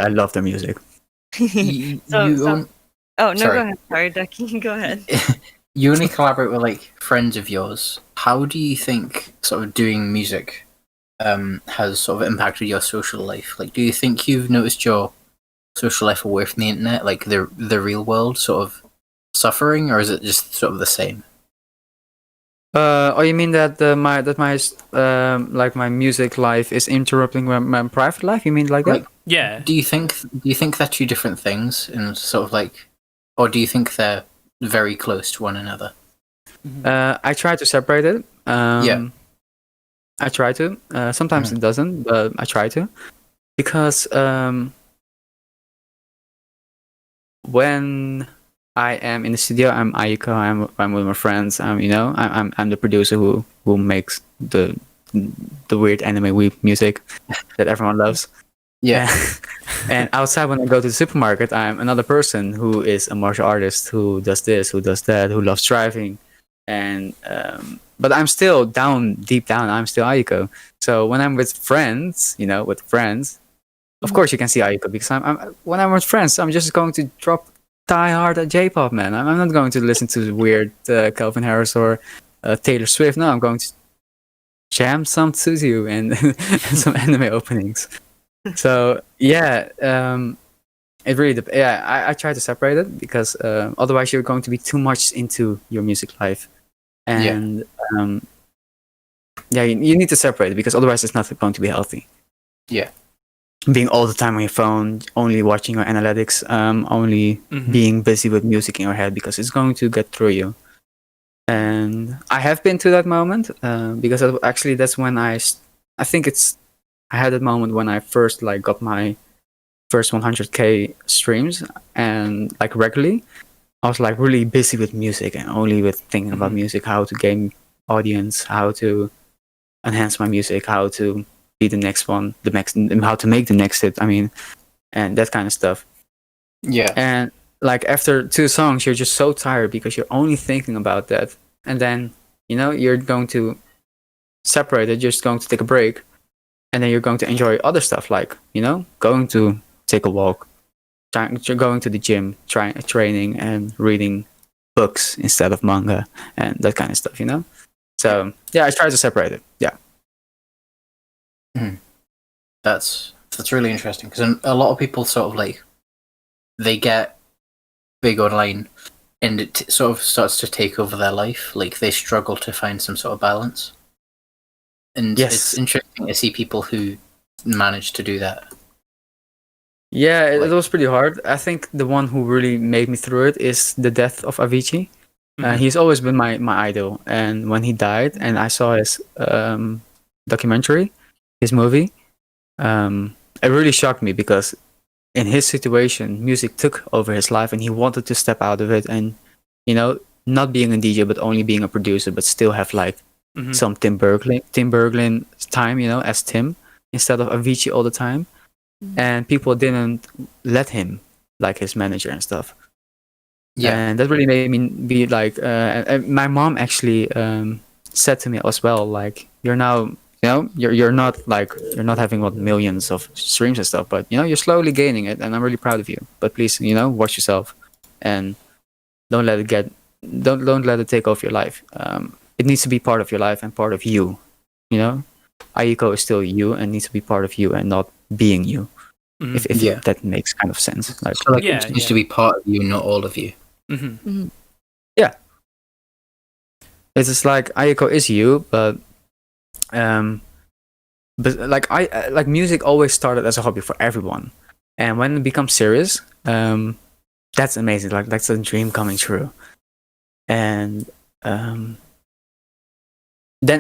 love their music. Go ahead. Sorry, Ducky. Go ahead. You only collaborate with like friends of yours. How do you think sort of doing music has sort of impacted your social life? Like, do you think you've noticed your social life away from the internet, like the real world, sort of suffering, or is it just sort of the same? Oh, you mean that my like my music life is interrupting my private life? You mean like that? Like, Yeah. do you think they're two different things, and sort of like, or do you think they're very close to one another? I try to separate it. Yeah. I try to. Sometimes it doesn't, but I try to, because when I am in the studio, I'm Ayiko. I'm with my friends. I'm the producer who makes the weird anime weeb music that everyone loves. Yeah. And outside, when I go to the supermarket, I'm another person who is a martial artist who does this, who does that, who loves driving, and but I'm still deep down, I'm still Ayiko. So when I'm with friends, of course you can see Ayiko, because when I'm with friends, I'm just going to drop die hard at J-pop, man. I'm not going to listen to weird Calvin Harris or Taylor Swift. No, I'm going to jam some Suzu and some anime openings. So yeah, it really I try to separate it, because otherwise you're going to be too much into your music life, and you need to separate it, because otherwise it's not going to be healthy. Yeah. Being all the time on your phone, only watching your analytics, only being busy with music in your head, because it's going to get through you. And I have been to that moment, because actually that's when I had that moment when I first like got my first 100k streams, and like regularly, I was like really busy with music and only with thinking about music, how to gain audience, how to enhance my music, how to be the next one, how to make the next hit. I mean, and that kind of stuff. Yeah. And like after 2 songs, you're just so tired because you're only thinking about that. And then, you're going to separate it, you're just going to take a break. And then you're going to enjoy other stuff, like, going to take a walk, going to the gym, training and reading books instead of manga and that kind of stuff, So, yeah, I try to separate it. Yeah. That's really interesting, because a lot of people sort of like, they get big online and it sort of starts to take over their life. Like, they struggle to find some sort of balance. And it's interesting to see people who manage to do that. Yeah, it was pretty hard. I think the one who really made me through it is the death of Avicii. He's always been my idol. And when he died and I saw his documentary, his movie, it really shocked me, because in his situation, music took over his life and he wanted to step out of it and, not being a DJ, but only being a producer, but still have like some Tim Berglin time, as Tim, instead of Avicii all the time. And people didn't let him, like his manager and stuff. Yeah. And that really made me be like, and my mom actually said to me as well, like, you're now, you're not having millions of streams and stuff, but you're slowly gaining it, and I'm really proud of you. But please, watch yourself, and don't let it take over your life. It needs to be part of your life and part of you. Ayiko is still you and needs to be part of you and not being you. If that makes kind of sense. Like, it needs to be part of you, not all of you. Yeah. It's just like Ayiko is you, but like like music always started as a hobby for everyone, and when it becomes serious, that's amazing. Like that's a dream coming true, and then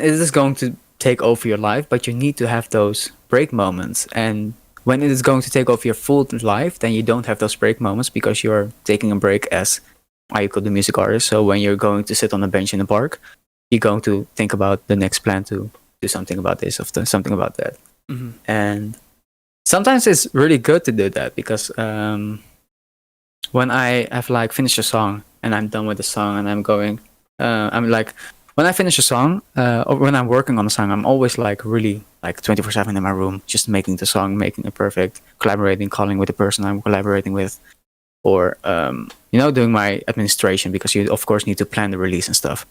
it is going to take over your life, but you need to have those break moments. And when it is going to take over your full life, then you don't have those break moments because you're taking a break as Ayiko, the music artist. So when you're going to sit on a bench in the park, you're going to think about the next plan to do something about this or something about that. And sometimes it's really good to do that, because when I have like finished a song and I'm done with the song and I'm going, I'm like, when I finish a song, or when I'm working on a song, I'm always like really like 24/7 in my room, just making the song, making it perfect, collaborating, calling with the person I'm collaborating with, or doing my administration, because you of course need to plan the release and stuff.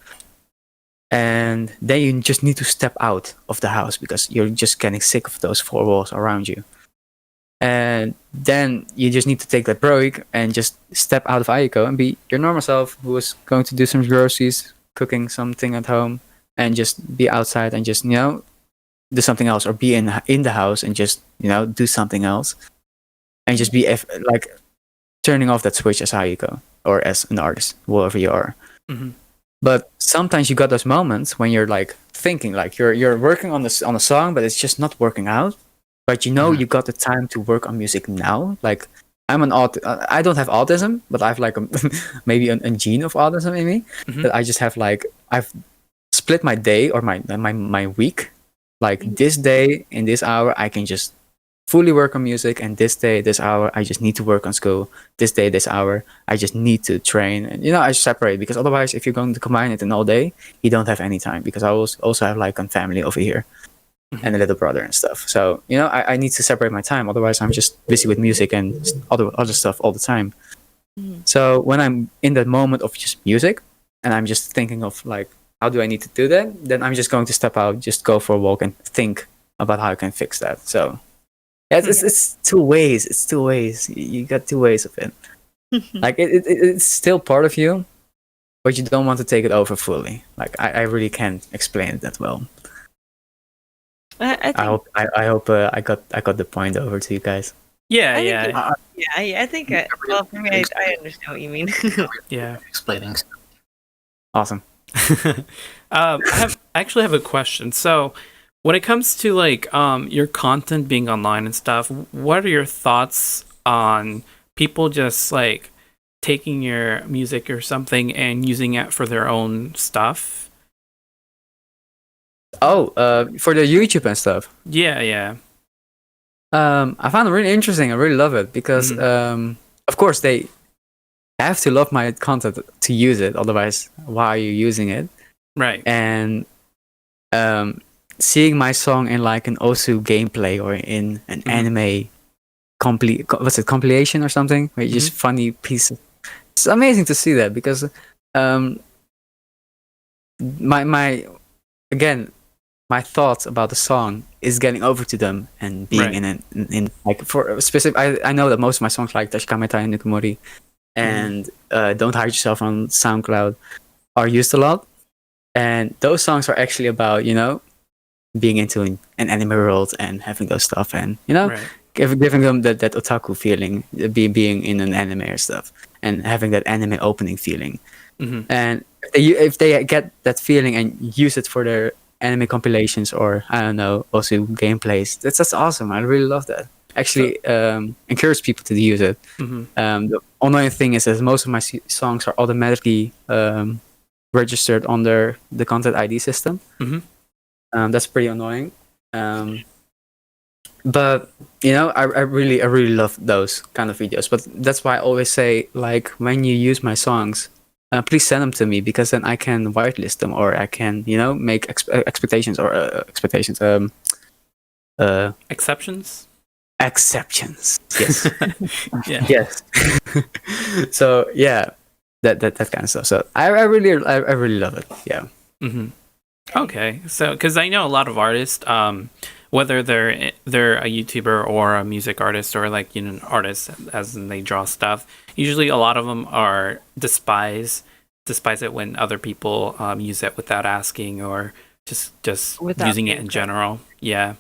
and then you just need to step out of the house because you're just getting sick of those four walls around you. And then you just need to take that break and just step out of Ayiko and be your normal self who is going to do some groceries, cooking something at home, and just be outside and just, do something else, or be in the house and just, do something else. And just be like turning off that switch as Ayiko or as an artist, wherever you are. Mm-hmm. But sometimes you got those moments when you're like thinking, like you're working on a song, but it's just not working out. But you got the time to work on music now. Like I don't have autism, but I have like maybe a gene of autism in me. Mm-hmm. That I just have like I've split my day or my week. Like this day in this hour, I can just fully work on music, and this day, this hour, I just need to work on school. This day, this hour, I just need to train. And I separate, because otherwise, if you're going to combine it in all day, you don't have any time. Because I also have like a family over here. And a little brother and stuff. So, I need to separate my time. Otherwise, I'm just busy with music and other stuff all the time. Mm-hmm. So when I'm in that moment of just music, and I'm just thinking of like, how do I need to do that? Then I'm just going to step out, just go for a walk and think about how I can fix that. So yeah, it's two ways. It's two ways. You got two ways of it. Like it's still part of you, but you don't want to take it over fully. Like I really can't explain it that well. I hope I got the point over to you guys. Yeah, I think well, for me, I understand what you mean. Yeah. Explaining. Awesome. I actually have a question. So, when it comes to like your content being online and stuff, what are your thoughts on people just like taking your music or something and using it for their own stuff? Oh, for the YouTube and stuff. Yeah. I found it really interesting. I really love it because, of course, they have to love my content to use it. Otherwise, why are you using it? Right. And seeing my song in like an Osu gameplay or in an anime compilation or something, where it's just funny pieces. It's amazing to see that because my thoughts about the song is getting over to them and being in like for specific. I know that most of my songs like Tashikameta and Nukumori and Don't Hide Yourself on SoundCloud are used a lot, and those songs are actually about being into an anime world and having those stuff and giving them that otaku feeling, being in an anime or stuff and having that anime opening feeling. And if they get that feeling and use it for their anime compilations or I don't know, also gameplays, that's awesome. I really love that. Actually, encourage people to use it. The annoying thing is that most of my songs are automatically registered under the content ID system. That's pretty annoying. But I really love those kind of videos. But that's why I always say, like, when you use my songs, please send them to me, because then I can whitelist them, or I can make exceptions. Exceptions. Yes. Yeah. Yes. So yeah, that kind of stuff. So I really love it. Yeah. Okay, so because I know a lot of artists, whether they're a YouTuber or a music artist or like an artist as in they draw stuff, usually a lot of them are despise it when other people use it without asking, or just Without using it being in general. Yeah.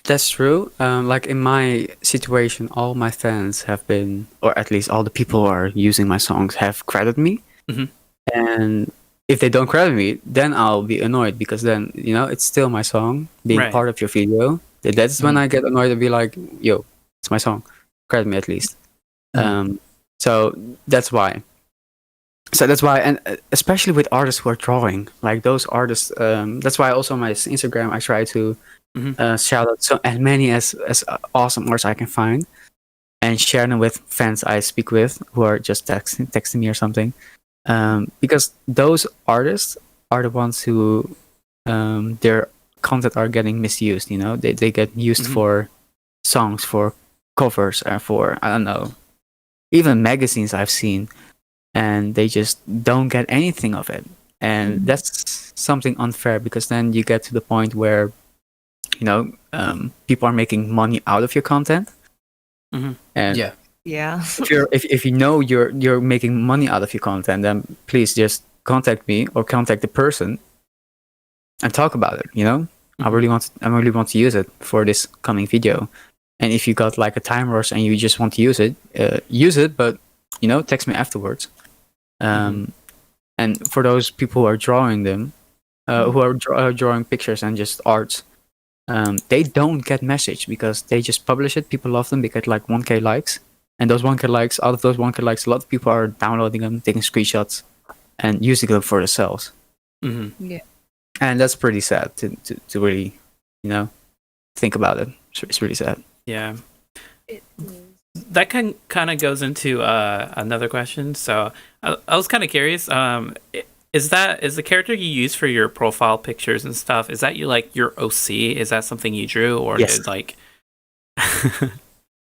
That's true. Like in my situation, all my fans have been, or at least all the people who are using my songs have credited me. And if they don't credit me, then I'll be annoyed, because then it's still my song being part of your video. That's when I get annoyed and be like, yo, it's my song, credit me at least. So that's why. And especially with artists who are drawing, like those artists, that's why also on my Instagram I try to shout out as many as awesome artists I can find, and share them with fans I speak with who are just texting me or something. Because those artists are the ones who their content are getting misused. They get used for songs, for covers, for I don't know, even magazines I've seen, and they just don't get anything of it. And that's something unfair, because then you get to the point where, people are making money out of your content. And Yeah. Yeah. if you know you're making money out of your content, then please just contact me or contact the person and talk about it. I really want to use it for this coming video. And if you got like a time rush and you just want to use it, but text me afterwards. And for those people who are drawing them, who are drawing pictures and just arts, they don't get message because they just publish it. People love them. They get like 1K likes. And those 1K likes, out of those 1K likes, a lot of people are downloading them, taking screenshots, and using them for themselves. Yeah. And that's pretty sad to really, think about it. It's really sad. Yeah. That kind of goes into another question. So I was kind of curious. Is the character you use for your profile pictures and stuff? Is that your OC? Is that something you drew, or Yes. did like?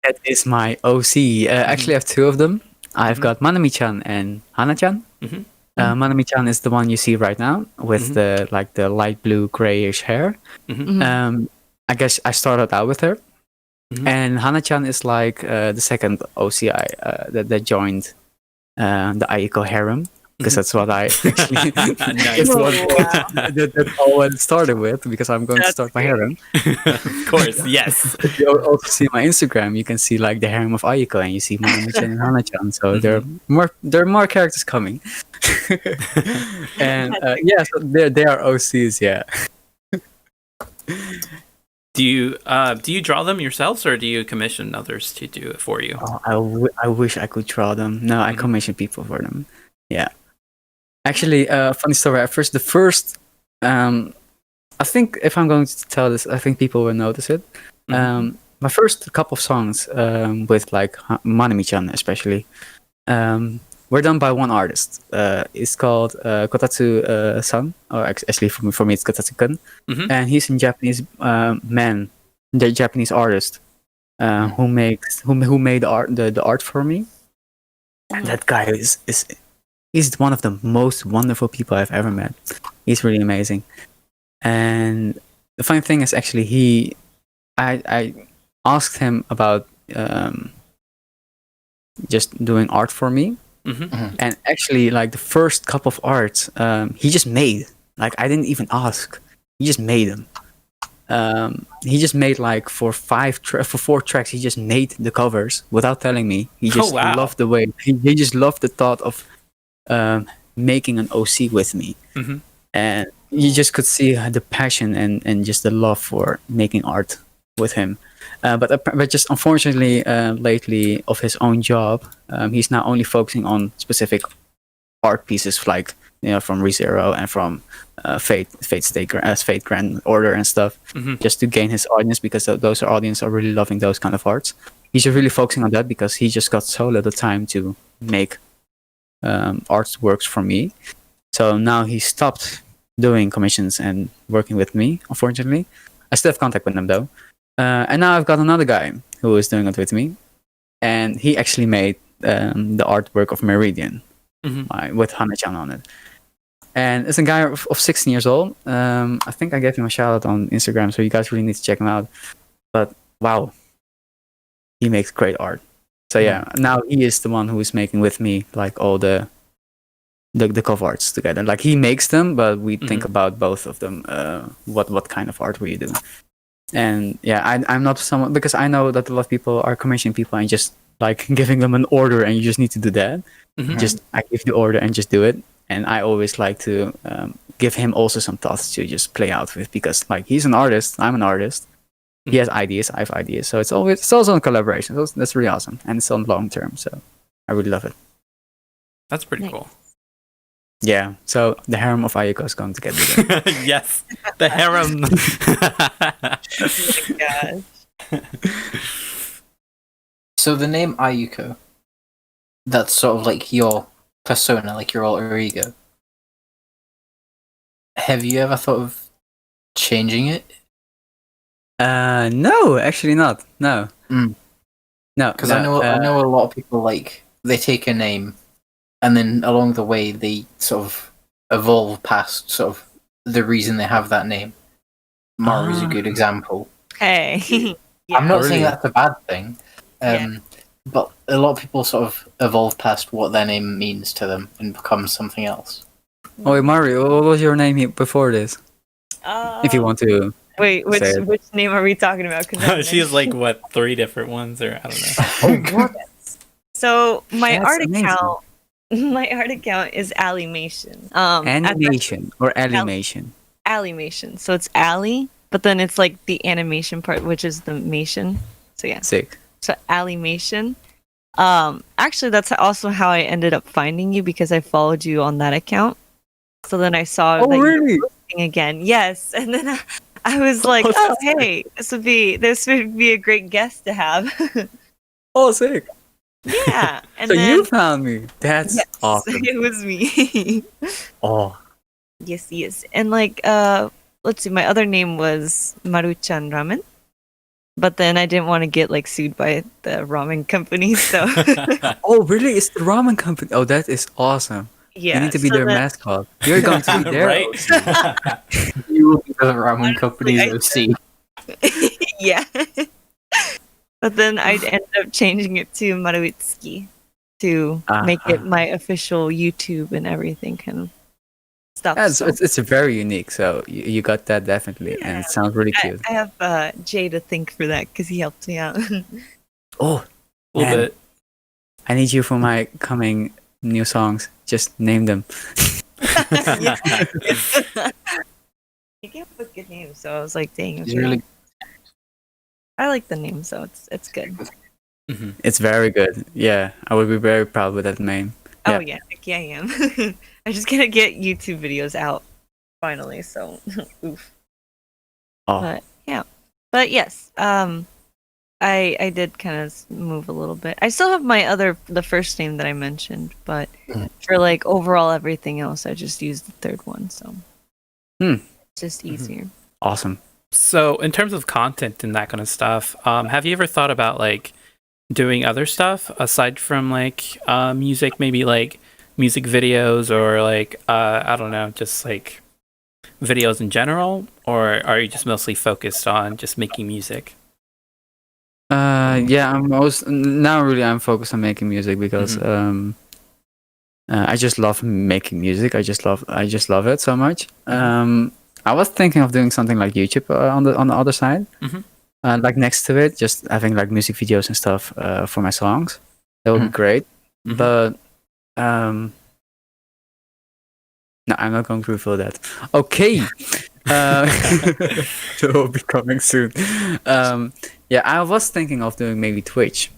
That is my OC. Actually, I have two of them. I've got Manami-chan and Hana-chan. Manami-chan is the one you see right now with the light blue grayish hair. I guess I started out with her. And Hana-chan is like the second OCI that joined the Ayiko harem, because that's what I actually Nice. that's all what it started with, because I'm going to start my harem. Of course, yes. If you also see my Instagram, you can see like the harem of Ayiko, and you see Manami-chan and Hana-chan. So there are more characters coming. And so they are OCs, yeah. Do you draw them yourselves, or do you commission others to do it for you? Oh, I wish I could draw them. No, I commission people for them. Yeah. Actually, funny story. At first, I think if I'm going to tell this, I think people will notice it. My first couple of songs with like Manami-chan especially were done by one artist. It's called Kotatsu-san, or actually for me it's Kotatsu-kun. And he's a Japanese man, the Japanese artist who made the art for me. And that guy he's one of the most wonderful people I've ever met. He's really amazing. And the funny thing is, actually, I asked him about just doing art for me. And actually, like the first couple of arts, he just made. Like I didn't even ask. He just made them. He just made like for 4 tracks. He just made the covers without telling me. He just loved the way. He just loved the thought of making an OC with me. And you just could see the passion and just the love for making art with him. But just unfortunately, lately of his own job, he's now only focusing on specific art pieces, like from ReZero and from Fate Grand Order and stuff, just to gain his audience, because those audience are really loving those kind of arts. He's just really focusing on that because he just got so little time to make artworks for me. So now he stopped doing commissions and working with me, unfortunately. I still have contact with him though. And now I've got another guy who is doing it with me. And he actually made the artwork of Meridian with Hana-chan on it. And it's a guy of 16 years old. I think I gave him a shout out on Instagram, so you guys really need to check him out. But wow, he makes great art. So yeah, now he is the one who is making with me like all the cover arts together. Like he makes them, but we think about both of them. What kind of art will you do? And yeah, I'm not someone, because I know that a lot of people are commissioning people and just like giving them an order and you just need to do that. Just I give the order and just do it. And I always like to give him also some thoughts to just play out with, because like he's an artist, I'm an artist. He has ideas, I have ideas. So it's also a collaboration. So that's really awesome, and it's on long term. So I really love it. That's pretty cool. Yeah. So the harem of Ayiko is going to get bigger. Yes, the harem. Oh my gosh. So the name Ayiko, that's sort of like your persona, like your alter ego. Have you ever thought of changing it? No, actually not. No. No, Because I know a lot of people, like, they take a name and then along the way they sort of evolve past sort of the reason they have that name. Mario's a good example. Hey. I'm not saying Really? that's a bad thing, but a lot of people sort of evolve past what their name means to them and become something else. Oh, wait, Mario, what was your name before this? If you want to. Wait, say it. which name are we talking about? 'Cause I She has like what 3 different ones, or I don't know. What? So my That's art amazing. account, my art account is Alimation. Animation or animation? Alimation. So it's Ali, but then it's like the animation part, which is the mation. So yeah. Sick. So Alimation. Actually, that's also how I ended up finding you because I followed you on that account. So then I saw Oh, that you really? were posting again. Yes, and then I was like, Oh, oh, that's hey, this would be a great guest to have. Oh, sick. Yeah, and So then you found me. That's yes, awesome. it was me. Oh, Yes, and like let's see, my other name was Maruchan Ramen. But then I didn't want to get like sued by the ramen company, so oh, really? It's the ramen company. Oh, that is awesome. yeah. You need to be so their then- mascot. You're going to be there. Right? You will be the ramen company's Honestly, OC. Yeah. But then I ended up changing it to Maruitsuki to make it my official YouTube and everything kind of stuff. Yeah, So it's very unique. So you got that definitely, and Yeah. it sounds really cute. I have Jay to thank for that because he helped me out. Oh, A little man, bit. I need you for my coming new songs. Just name them. He gave up a good name, so I was like, dang, He's really I like the name, so it's good. Mhm. It's very good. Yeah, I would be very proud with that name. Oh Yeah. yeah, I am. I'm just gonna get YouTube videos out finally. So, oof. Oh, But yeah, but yes, I did kind of move a little bit. I still have the first name that I mentioned, but for like overall everything else, I just used the third one. So, Hmm. it's just easier. awesome. So, in terms of content and that kind of stuff, have you ever thought about like doing other stuff aside from like music? Maybe like music videos or like I don't know, just like videos in general, or are you just mostly focused on just making music? Yeah, I'm focused on making music because I just love making music. I just love it so much. I was thinking of doing something like YouTube on the other side, Mhm. like next to it, just having like music videos and stuff for my songs. That would be great. Mhm. But no, I'm not going to reveal that. Okay. It will be coming soon. Yeah, I was thinking of doing maybe Twitch,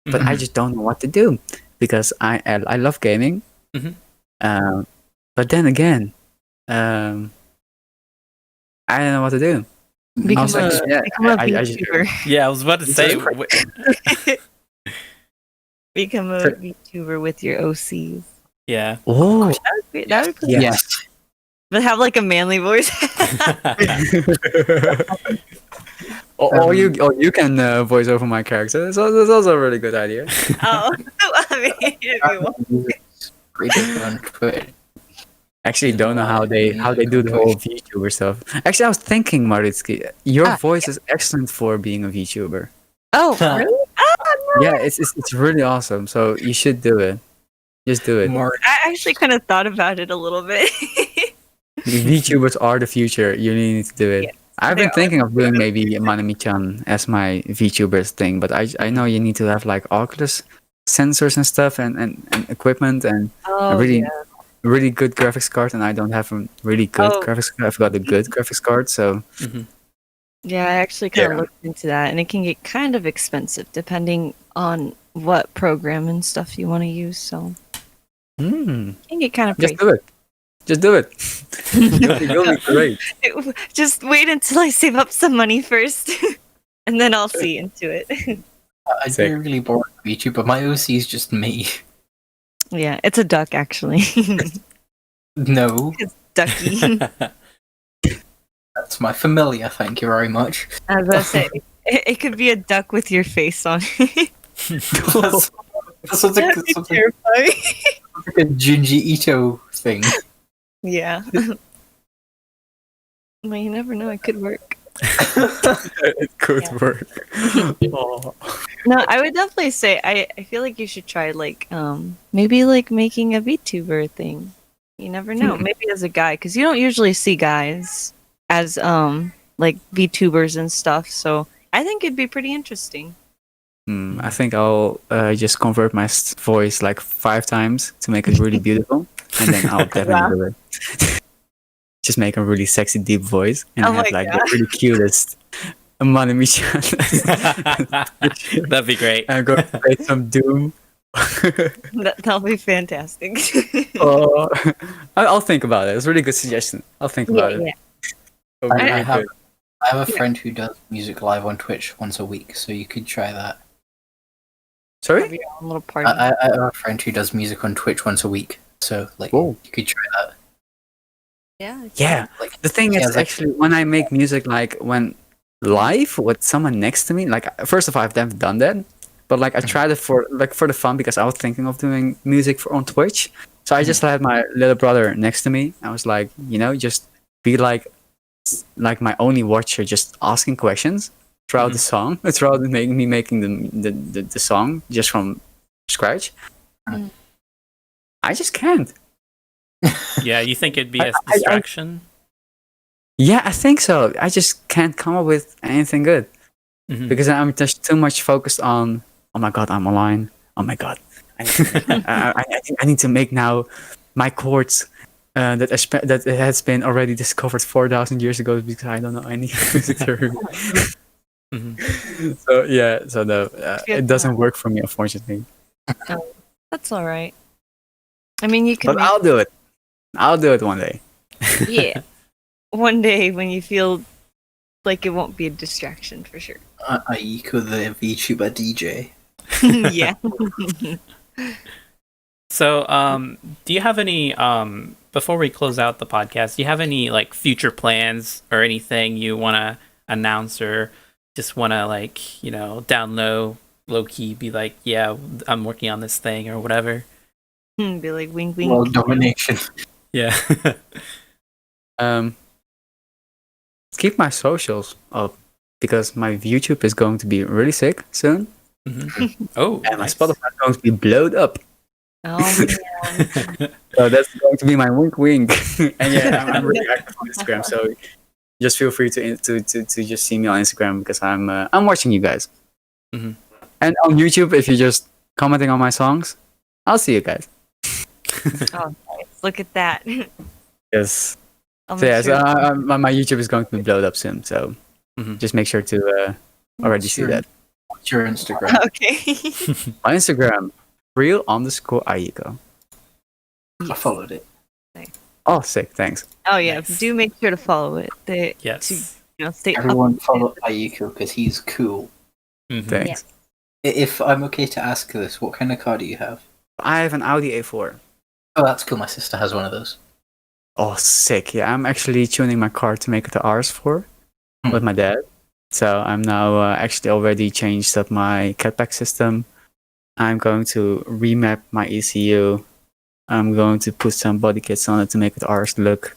but I just don't know what to do because I love gaming. Mhm. But then again, I don't know what to do. Become was like, a, yeah, become a I just- VTuber. Yeah, I was about to say. Become a So- VTuber with your OCs. Yeah. Oh, That would be yeah. yes. But have like a manly voice. or you can voice over my character. So that's also a really good idea. Oh, I mean, if you want. Pretty good on Twitter. Actually, don't know how they do the whole VTuber stuff. Actually, I was thinking, Maritsuki, your voice is excellent for being a VTuber. Oh, really? Oh, no. Yeah, it's really awesome. So you should do it. Just do it. More I actually kind of thought about it a little bit. VTubers are the future. You need to do it. Yeah. I've been They're thinking of doing maybe Manami-chan as my VTubers thing, but I know you need to have like Oculus sensors and stuff and equipment and Oh, really yeah. really good graphics card, and I don't have a really good Oh. graphics card. I've got a good graphics card, so Yeah, I actually kind of Yeah. looked into that, and it can get kind of expensive depending on what program and stuff you want to use. So it can get kind of just pricey. do it. Just do it. You'll be great. Just wait until I save up some money first, and then I'll see into it. I'd Sick. be really bored of YouTube, but my OC is just me. Yeah, it's a duck actually. No, Ducky. that's my familiar. Thank you very much. I was about to say it could be a duck with your face on it. That sounds like, That'd be sounds terrifying. like a Junji Ito thing. Yeah. Well, you never know. It could work. It could Yeah. work. Oh. No, I would definitely say I feel like you should try like maybe like making a VTuber thing. You never know. Maybe as a guy, because you don't usually see guys as like VTubers and stuff. So I think it'd be pretty interesting. I think I'll just convert my voice like 5 times to make it really beautiful, and then I'll definitely do it. Just make a really sexy deep voice, and Oh have my like God. the really cutest Manami-chan. That'd be great. I'm going to play some Doom. That'll be fantastic. Oh, I'll think about it. It's a really good suggestion. I'll think about it. yeah. It'll be I really have good. I have a friend who does music live on Twitch once a week, so you could try that. Have Sorry? your own little party. I have a friend who does music on Twitch once a week, so like Whoa. you could try that. Yeah. Yeah. Like The thing Yeah, is, like- actually, when I make music, like when live with someone next to me, like first of all, I've never done that, but like I tried it for the fun because I was thinking of doing music on Twitch. So I just had my little brother next to me. I was like, just be like my only watcher, just asking questions throughout the song, throughout me making the song just from scratch. Mm. I just can't. Yeah, you think it'd be a I- distraction? Yeah, I think so. I just can't come up with anything good Mhm. because I'm just too much focused on. Oh my god, I'm online. Oh my god, I need to make now my chords that it has been already discovered 4,000 years ago because I don't know any music theory. Mhm. So yeah, so no, Yeah. it doesn't work for me, unfortunately. That's all right. I mean, you can But I'll do it. I'll do it one day. yeah. One day when you feel like it won't be a distraction for sure. Ayiko, the VTuber DJ. Yeah. So, do you have any before we close out the podcast? Do you have any like future plans or anything you want to announce, or just want to like down low key, be like, yeah, I'm working on this thing or whatever? Be like wink wink. World domination. Yeah. Keep my socials up because my YouTube is going to be really sick soon, Mhm. Oh, and my nice. Spotify is going to be blowed up. Oh man. So that's going to be my wink wink. And yeah, I'm really active on Instagram, so just feel free to just see me on Instagram because I'm watching you guys. Mhm. And on YouTube, if you're just commenting on my songs, I'll see you guys. Oh, nice. Look at that. Yes. I'll So make yeah, sure- so my YouTube is going to be blowed up soon. So Mhm. just make sure to already see Sure. that. What's your Instagram? Okay. My Instagram, real_Ayiko. I followed it. Oh, sick! Thanks. Oh yeah. Nice. Do make sure to follow it. To Yes. stay Everyone up. follow Ayiko because he's cool. Mhm. Thanks. If I'm okay to ask this, what kind of car do you have? I have an Audi A4. Oh, that's cool. My sister has one of those. Oh, sick! Yeah, I'm actually tuning my car to make it the RS4 with my dad. So I'm now actually already changed up my catback system. I'm going to remap my ECU. I'm going to put some body kits on it to make it RS look.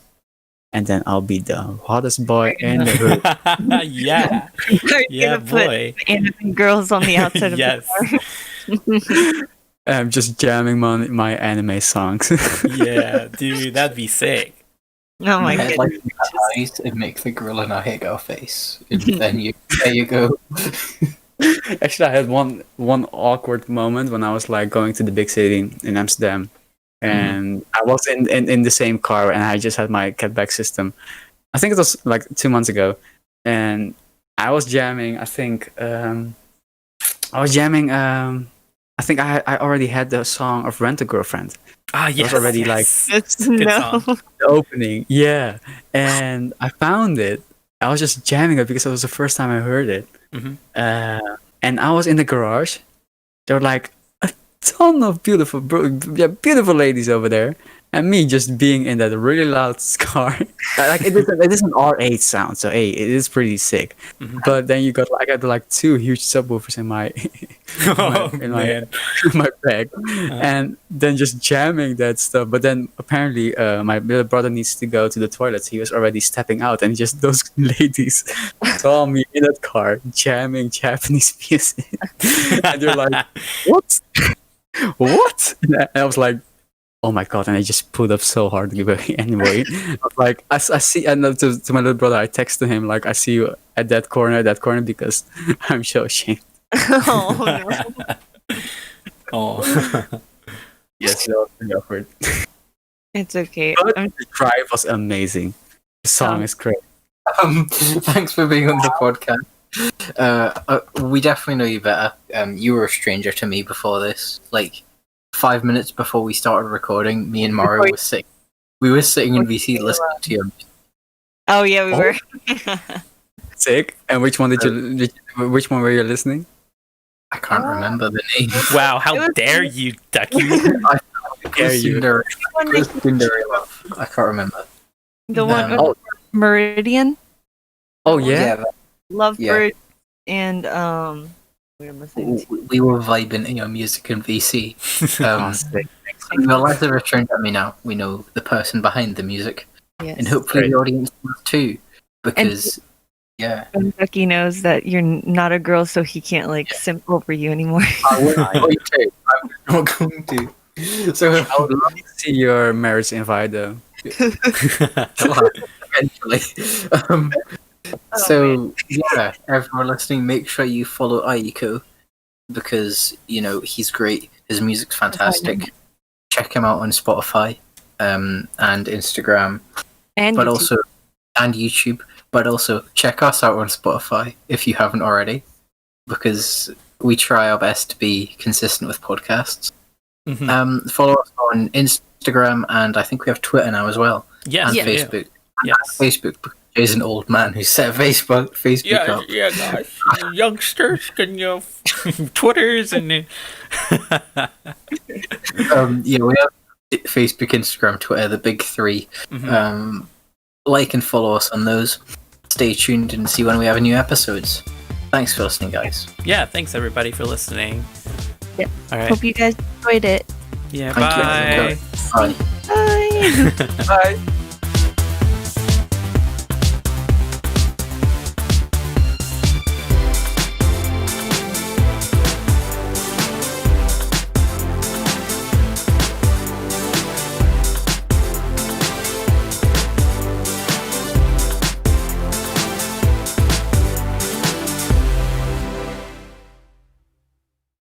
And then I'll be the hottest boy in the hood. Yeah. Are you Yeah, gonna put boy. anime girls on the outside of Yes. the car? I'm just jamming my anime songs. Yeah, dude, that'd be sick. Oh my I'd goodness. like to make the eyes and make the gorilla Nahigo face. And then there you go. Actually, I had one awkward moment when I was like going to the big city in Amsterdam, and I was in the same car, and I just had my catback system. I think it was like 2 months ago, and I was jamming. I think I think I already had the song of Rent a Girlfriend, Ah, yes. already, like, It's, Good no. song. the opening. Yeah, and I found it. I was just jamming it because it was the first time I heard it. Mhm. And I was in the garage. There were like a ton of beautiful ladies over there, and me just being in that really loud car. Like it is an R8 sound, so hey, it is pretty sick. Mhm. But then I got like 2 huge subwoofers in my Oh, in my man. my bag, and then just jamming that stuff. But then apparently, my little brother needs to go to the toilet. So he was already stepping out, and just those ladies saw me in that car jamming Japanese music, and they're like, "What? What?" And I was like, "Oh my god!" And I just pulled up so hard to give away anyway. I was like, I see, and to my little brother, I texted him like, "I see you at that corner, because I'm so ashamed." Oh no. Oh. Yes, that was pretty awkward. It's okay. But the drive was amazing. The song is great. Thanks for being on the podcast. We definitely know you better. You were a stranger to me before this. Like 5 minutes before we started recording, me and Mario were sitting. We were sitting in VC listening to you. Oh yeah, we were. Sick. And which one which one were you listening? I can't remember the name. Wow, how dare you, Ducky? Dare you? Cinderella. I can't remember. The one with Meridian, Oh yeah. Lovebird, and what am I saying? We were vibing in your music in VC. Sick. The lights are turned at me now. We know the person behind the music, Yes. and hopefully the audience does too. Because And Ducky knows that you're not a girl, so he can't like simp over you anymore. I will going to. I'm not going to. So I would love to see your marriage invite though. eventually. So yeah, everyone listening, make sure you follow Ayiko because he's great. His music's fantastic. Check him out on Spotify and Instagram, And but YouTube. also and YouTube. But also check us out on Spotify if you haven't already, because we try our best to be consistent with podcasts. Mhm. Follow us on Instagram, and I think we have Twitter now as well, Yes. and Yeah. Facebook. Yes. Facebook, because Jay's an old man who set Facebook up. Yeah, guys. Youngsters can Twitters and We have Facebook, Instagram, Twitter, the big three. Mhm. Like and follow us on those. Stay tuned and see when we have new episodes. Thanks for listening, guys. Yeah, thanks everybody for listening. Yeah. All right. Hope you guys enjoyed it. Yeah, Thank you. bye. Bye. Bye. Bye.